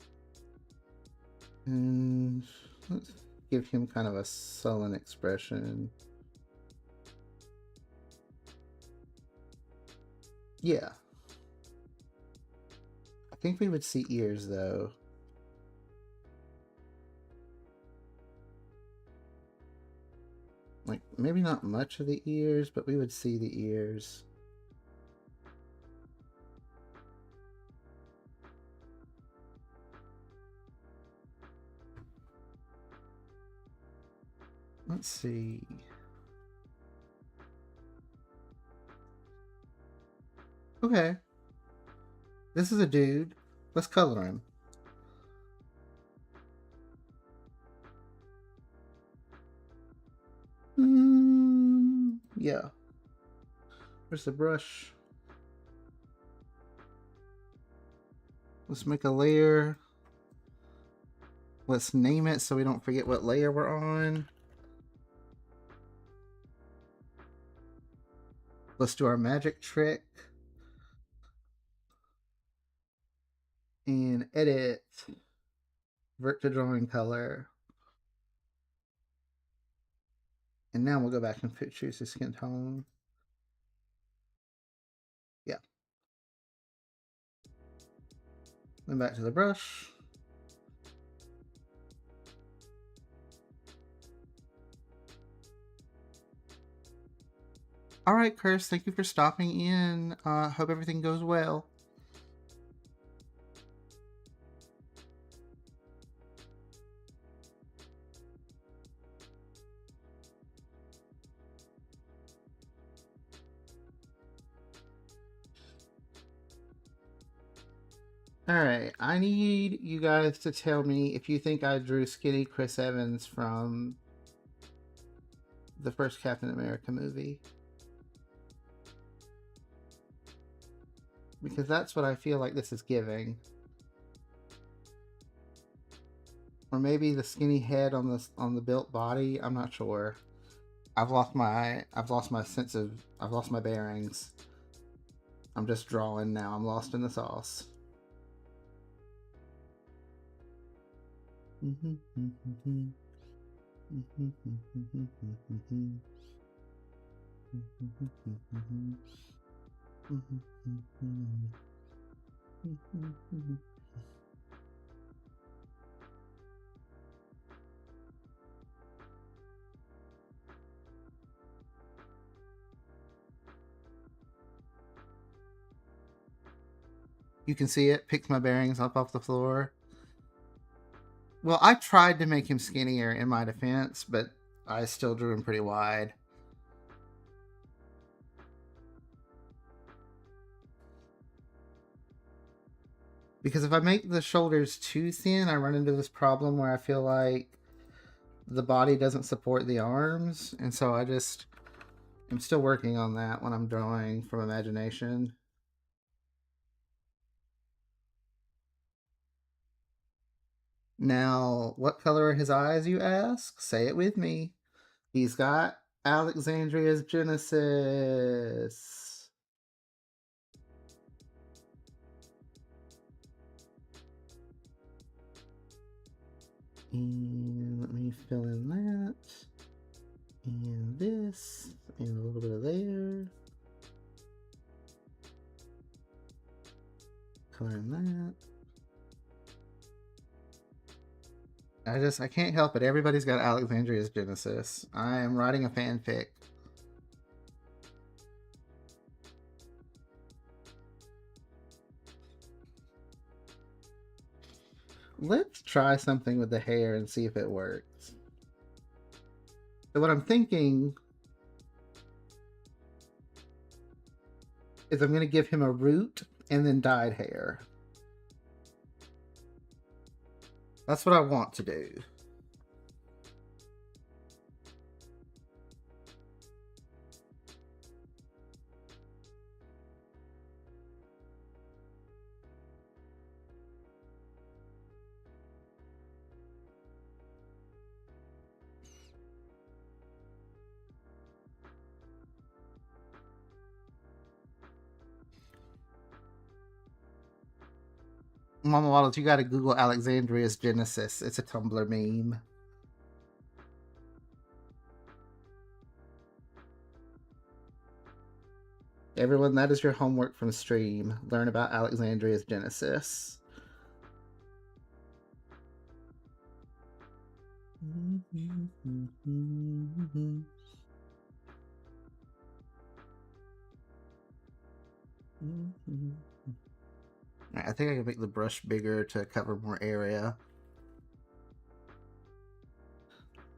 And let's give him kind of a sullen expression. Yeah. I think we would see ears, though. Like, maybe not much of the ears, but we would see the ears. Let's see. Okay. This is a dude. Let's color him. Yeah. Where's the brush? Let's make a layer. Let's name it so we don't forget what layer we're on. Let's do our magic trick. And edit. Vert to drawing color. And now we'll go back and choose the skin tone. Yeah. Then back to the brush. All right, Curse, thank you for stopping in. Hope everything goes well. Alright, I need you guys to tell me if you think I drew skinny Chris Evans from the first Captain America movie. Because that's what I feel like this is giving. Or maybe the skinny head on the built body, I'm not sure. I've lost my bearings. I'm just drawing now. I'm lost in the sauce. You can see it. Picked my bearings up off the floor. Well, I tried to make him skinnier in my defense, but I still drew him pretty wide. Because if I make the shoulders too thin, I run into this problem where I feel like the body doesn't support the arms. And so I'm still working on that when I'm drawing from imagination. Now, what color are his eyes, you ask? Say it with me. He's got Alexandria's Genesis. And let me fill in that. And this. And a little bit of there. Color in that. I can't help it. Everybody's got Alexandria's Genesis. I am writing a fanfic. Let's try something with the hair and see if it works. So what I'm thinking is I'm going to give him a root and then dyed hair. That's what I want to do. Mama Waddles, you gotta Google Alexandria's Genesis. It's a Tumblr meme. Everyone, that is your homework from stream. Learn about Alexandria's Genesis. I think I can make the brush bigger to cover more area.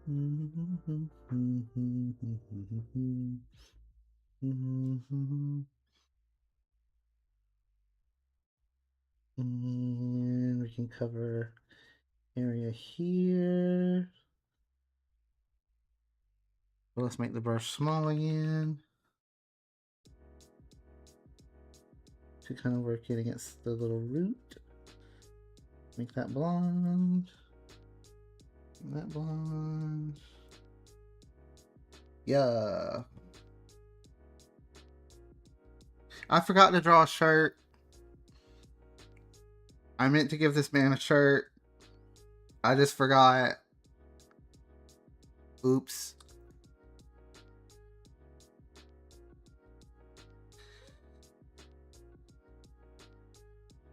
And we can cover area here. Well, let's make the brush small again. To kind of work it against the little root. Make that blonde. That blonde. Yeah. I forgot to draw a shirt. I meant to give this man a shirt. I just forgot. Oops.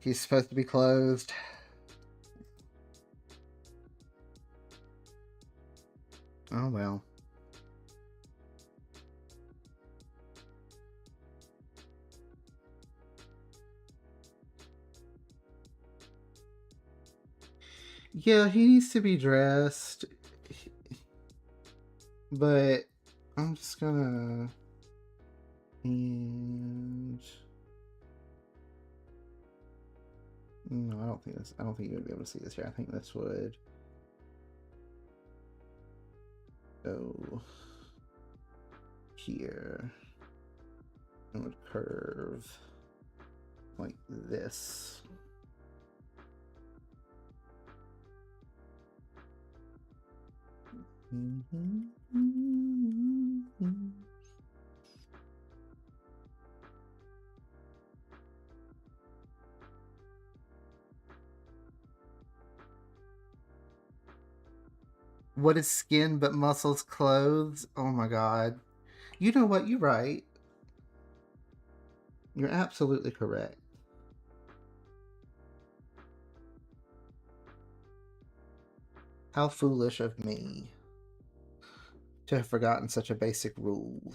He's supposed to be closed. Oh well. Yeah, he needs to be dressed. But I'm just gonna... And... No, I don't think you would be able to see this here. I think this would go here. It would curve like this. What is skin but muscles clothes? Oh my god. You know what? You're right. You're absolutely correct. How foolish of me to have forgotten such a basic rule.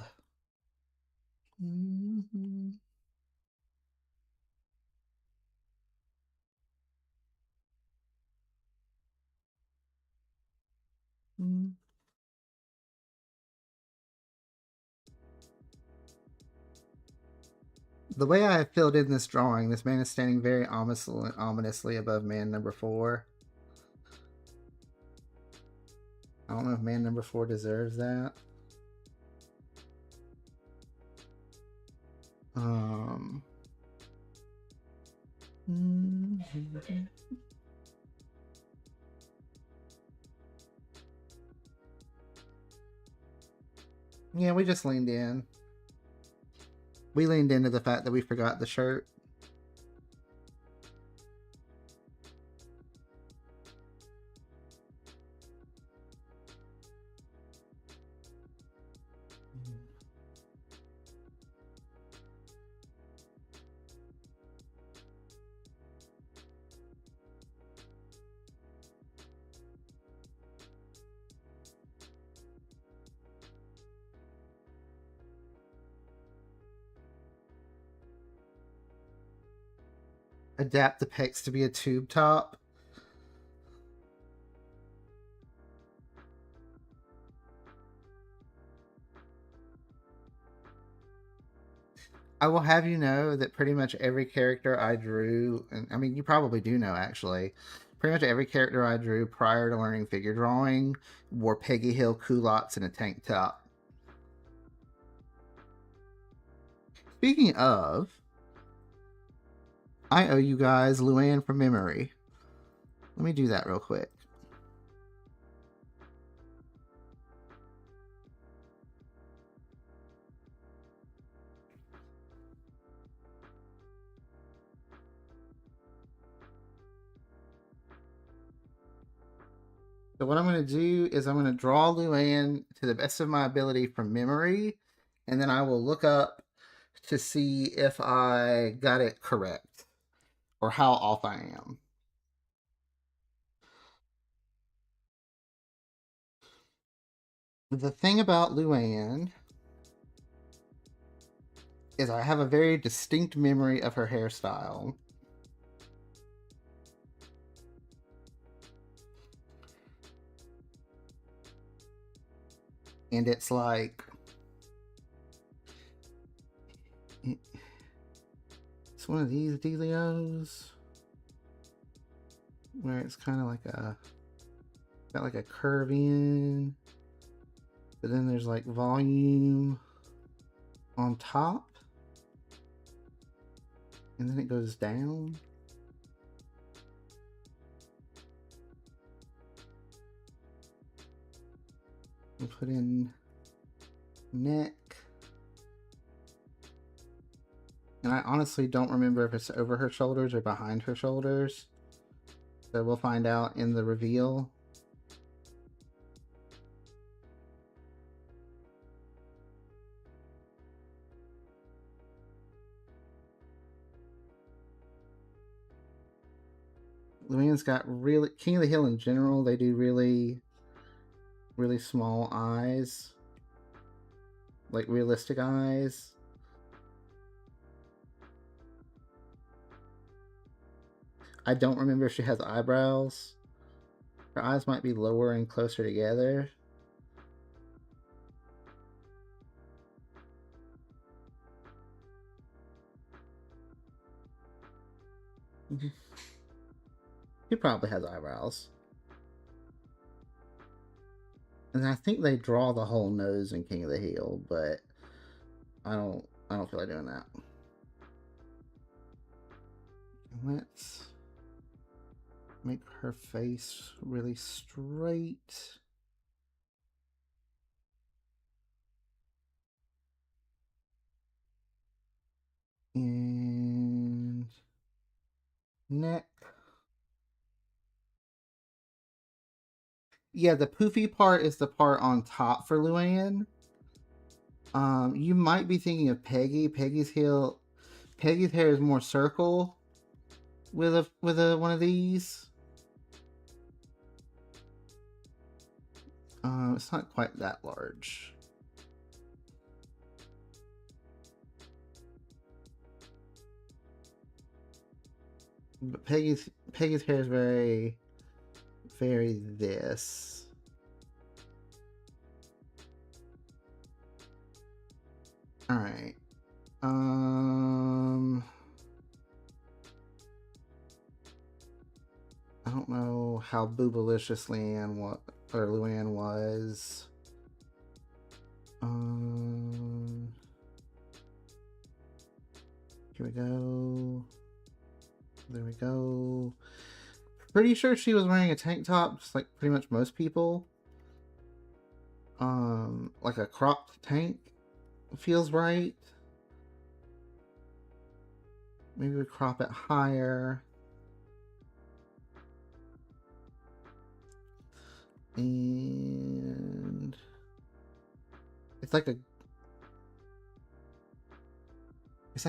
The way I have filled in this drawing, this man is standing very ominously above man number 4. I don't know if man number 4 deserves that. Yeah, we just leaned in. We leaned into the fact that we forgot the shirt. Adapt the pecs to be a tube top. I will have you know that pretty much every character I drew, and I mean, you probably do know actually, pretty much every character I drew prior to learning figure drawing wore Peggy Hill culottes and a tank top. Speaking of, I owe you guys Luanne from memory. Let me do that real quick. So what I'm going to do is I'm going to draw Luanne to the best of my ability from memory, and then I will look up to see if I got it correct or how off I am. The thing about Luanne is I have a very distinct memory of her hairstyle. And it's like it's one of these dealios where it's kind of like got like a curve in, but then there's like volume on top, and then it goes down. We'll put in neck. And I honestly don't remember if it's over her shoulders or behind her shoulders. So we'll find out in the reveal. Luanne's got really, King of the Hill in general, they do really, really small eyes. Like realistic eyes. I don't remember if she has eyebrows. Her eyes might be lower and closer together. He probably has eyebrows. And I think they draw the whole nose in King of the Hill, but I don't feel like doing that. Let's make her face really straight. And neck. Yeah, the poofy part is the part on top for Luanne. You might be thinking of Peggy. Peggy's hair is more circle with a one of these. It's not quite that large. But Peggy's hair is very, very this. All right. I don't know how boobalicious Luanne was. Here we go. There we go. Pretty sure she was wearing a tank top, just like pretty much most people. like a cropped tank feels right. Maybe we crop it higher. And it's like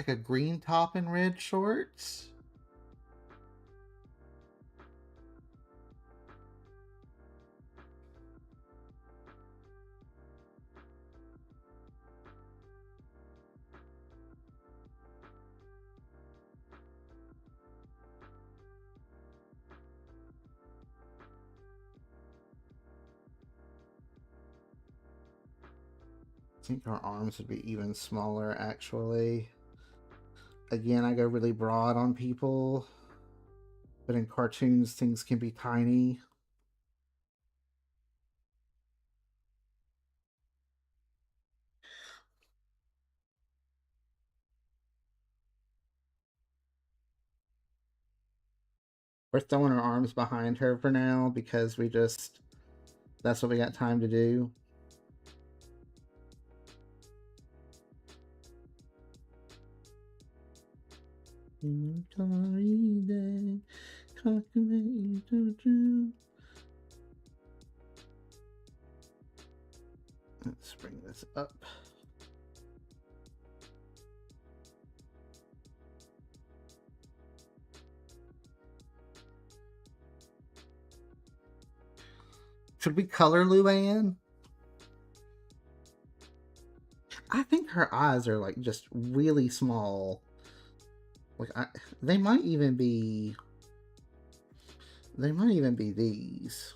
a green top and red shorts. I think our arms would be even smaller, actually. Again, I go really broad on people, but in cartoons, things can be tiny. We're throwing our arms behind her for now because that's what we got time to do. Let's bring this up. Should we color Luanne? I think her eyes are like just really small. Like they might even be these.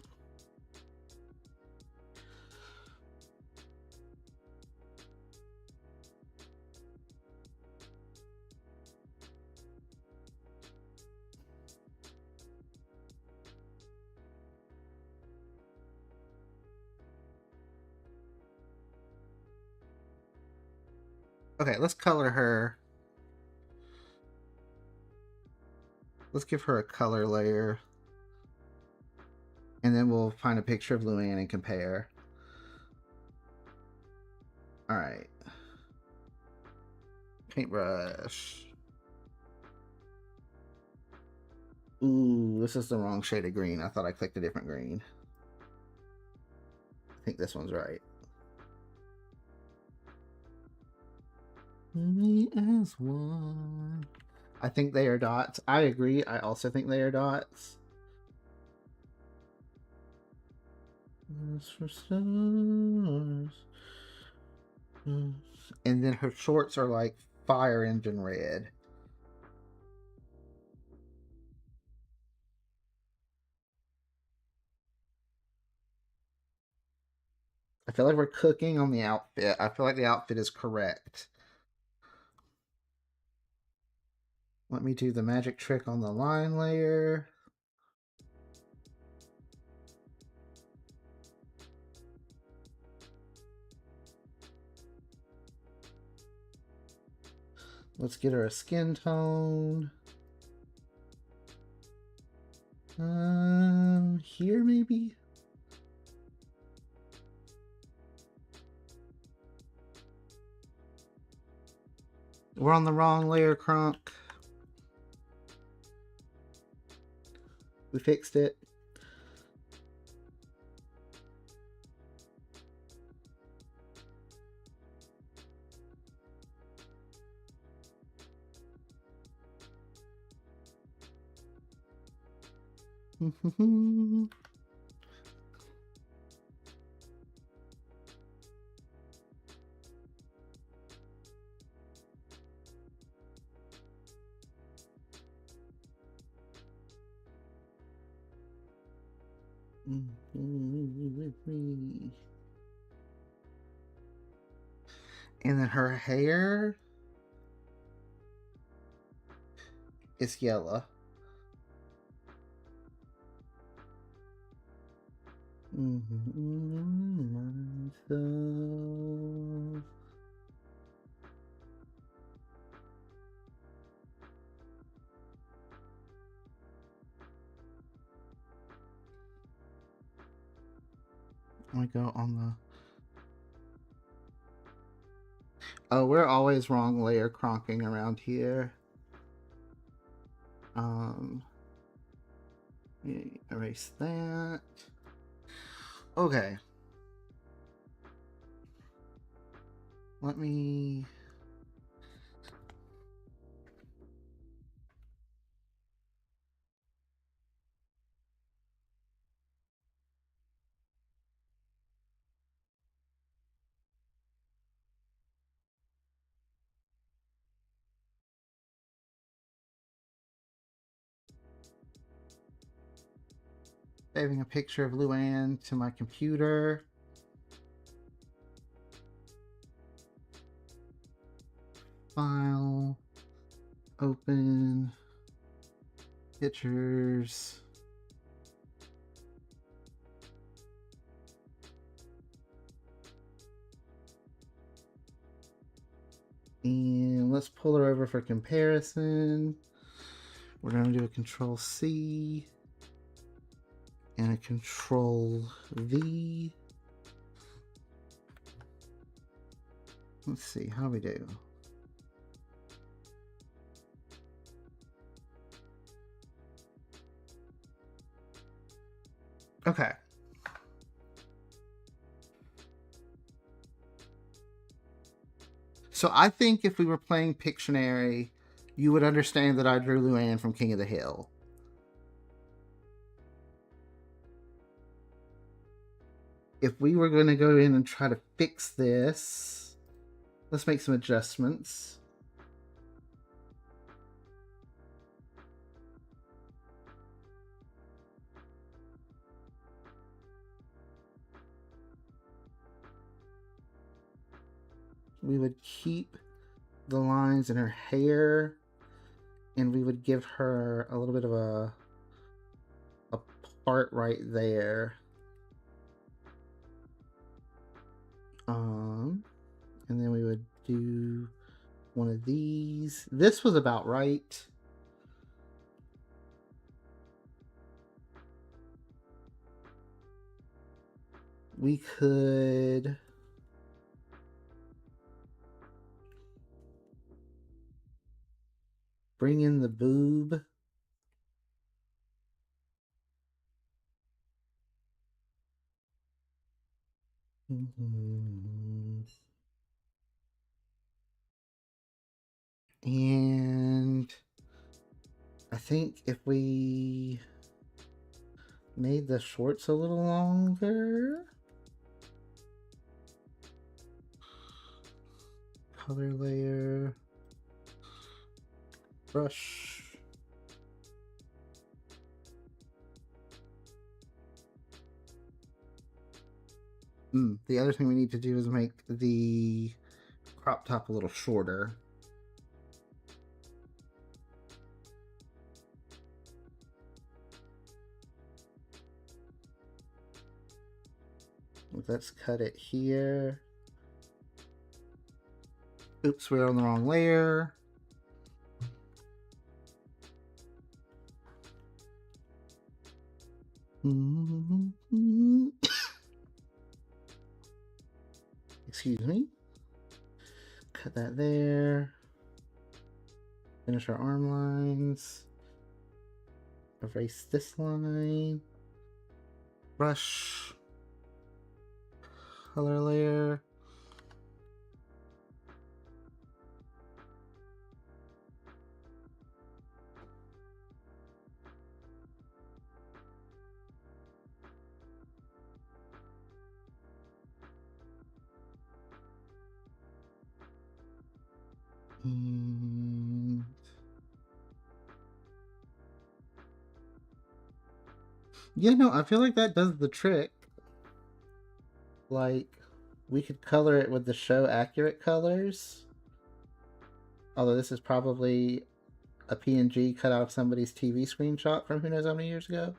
Okay, let's color her. Let's give her a color layer. And then we'll find a picture of Luanne and compare. Alright. Paintbrush. Ooh, this is the wrong shade of green. I thought I clicked a different green. I think this one's right. Me as one. I think they are dots. I agree. I also think they are dots. For stars. And then her shorts are like fire engine red. I feel like we're cooking on the outfit. I feel like the outfit is correct. Let me do the magic trick on the line layer. Let's get her a skin tone. Here maybe? We're on the wrong layer, Kronk. We fixed it. With me. And then her hair is yellow. I go on Oh, we're always wrong layer cronking around here. Um, erase that. Okay. Let me... Saving a picture of Luanne to my computer. File. Open. Pictures. And let's pull her over for comparison. We're going to do a Control C and a Control V. Let's see, how we do? Okay. So I think if we were playing Pictionary, you would understand that I drew Luanne from King of the Hill. If we were going to go in and try to fix this, let's make some adjustments. We would keep the lines in her hair, and we would give her a little bit of a part right there. And then we would do one of these. This was about right. We could bring in the boob. And I think if we made the shorts a little longer, color layer, brush. The other thing we need to do is make the crop top a little shorter. Let's cut it here. Oops, we're on the wrong layer. Excuse me. Cut that there. Finish our arm lines. Erase this line. Brush. Color layer. Yeah, no, I feel like that does the trick. Like, we could color it with the show accurate colors. Although this is probably a PNG cut out of somebody's TV screenshot from who knows how many years ago.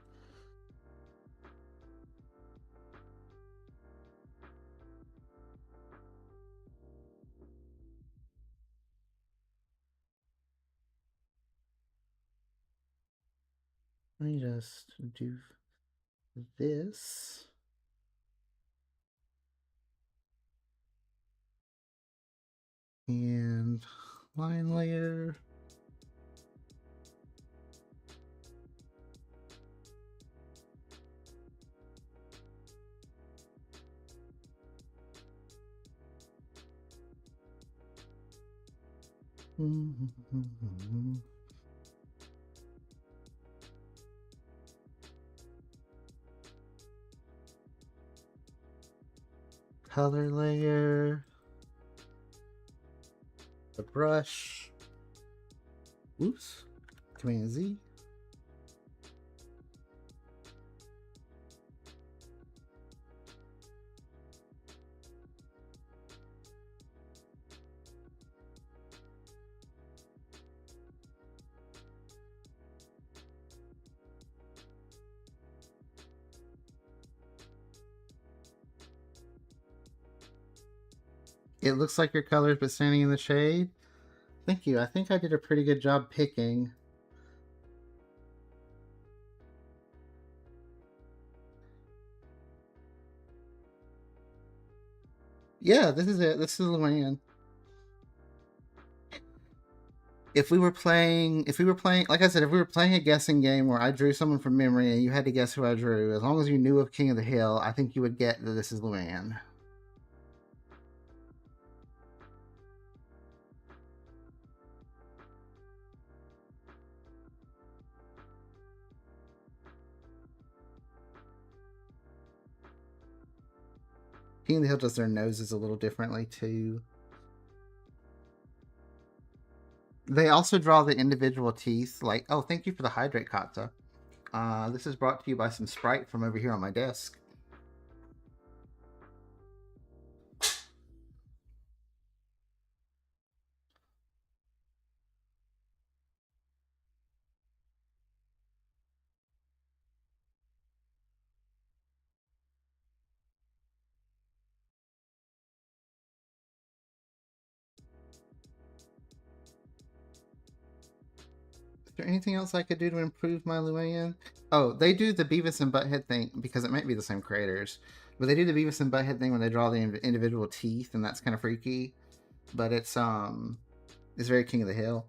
Let me just do this. And line layer. Color layer. The brush. Oops. Command Z. It looks like your colors, but standing in the shade. Thank you. I think I did a pretty good job picking. Yeah, this is it. This is Luanne. If we were playing, like I said, if we were playing a guessing game where I drew someone from memory and you had to guess who I drew, as long as you knew of King of the Hill, I think you would get that this is Luanne. King of the Hill does their noses a little differently too. They also draw the individual teeth. Like, oh, thank you for the hydrate, Katza. This is brought to you by some Sprite from over here on my desk. Is there anything else I could do to improve my Luanne? Oh, they do the Beavis and Butthead thing, because it might be the same creators, but they do the Beavis and Butthead thing when they draw the individual teeth, and that's kind of freaky. But it's very King of the Hill.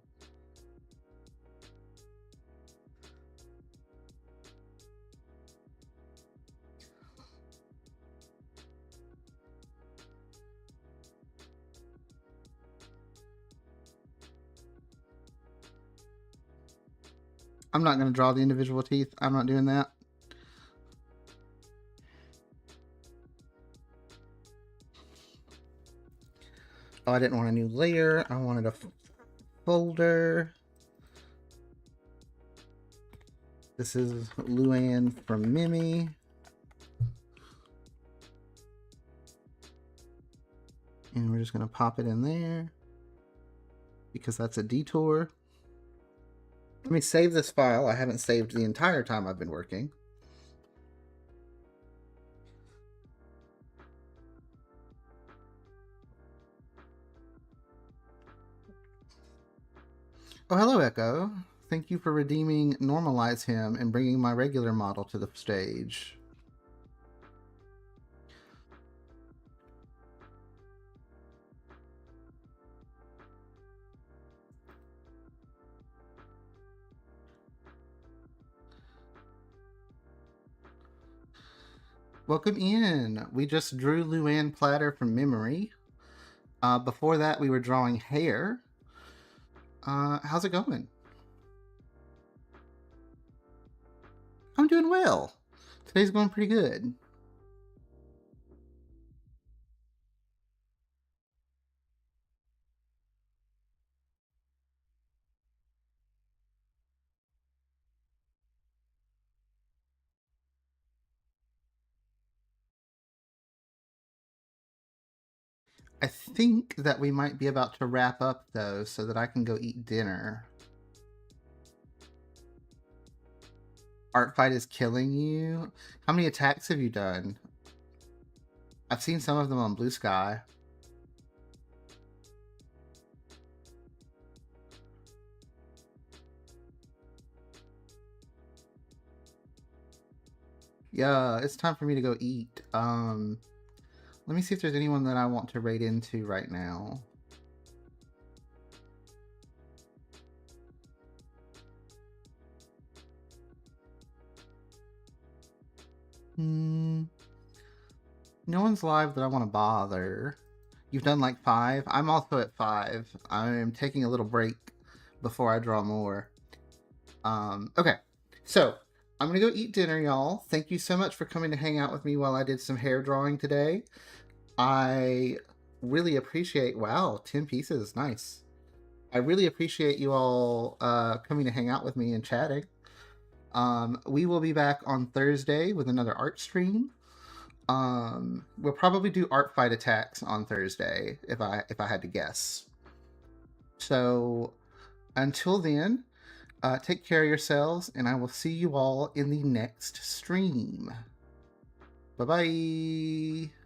I'm not going to draw the individual teeth. I'm not doing that. Oh, I didn't want a new layer. I wanted a folder. This is Luanne from Mimi. And we're just going to pop it in there because that's a detour. Let me save this file. I haven't saved the entire time I've been working. Oh, hello, Echo. Thank you for redeeming Normalize Him and bringing my regular model to the stage. Welcome in. We just drew Luanne Platter from memory. Before that, we were drawing hair. How's it going? I'm doing well. Today's going pretty good. I think that we might be about to wrap up, though, so that I can go eat dinner. Art fight is killing you? How many attacks have you done? I've seen some of them on Blue Sky. Yeah, it's time for me to go eat. Let me see if there's anyone that I want to raid into right now. No one's live that I want to bother. You've done like 5. I'm also at 5. I'm taking a little break before I draw more. Okay, so I'm gonna go eat dinner, y'all. Thank you so much for coming to hang out with me while I did some hair drawing today. I really appreciate, wow, 10 pieces, nice. I really appreciate you all coming to hang out with me and chatting. We will be back on Thursday with another art stream. We'll probably do art fight attacks on Thursday if I had to guess. So until then, take care of yourselves, and I will see you all in the next stream. Bye bye.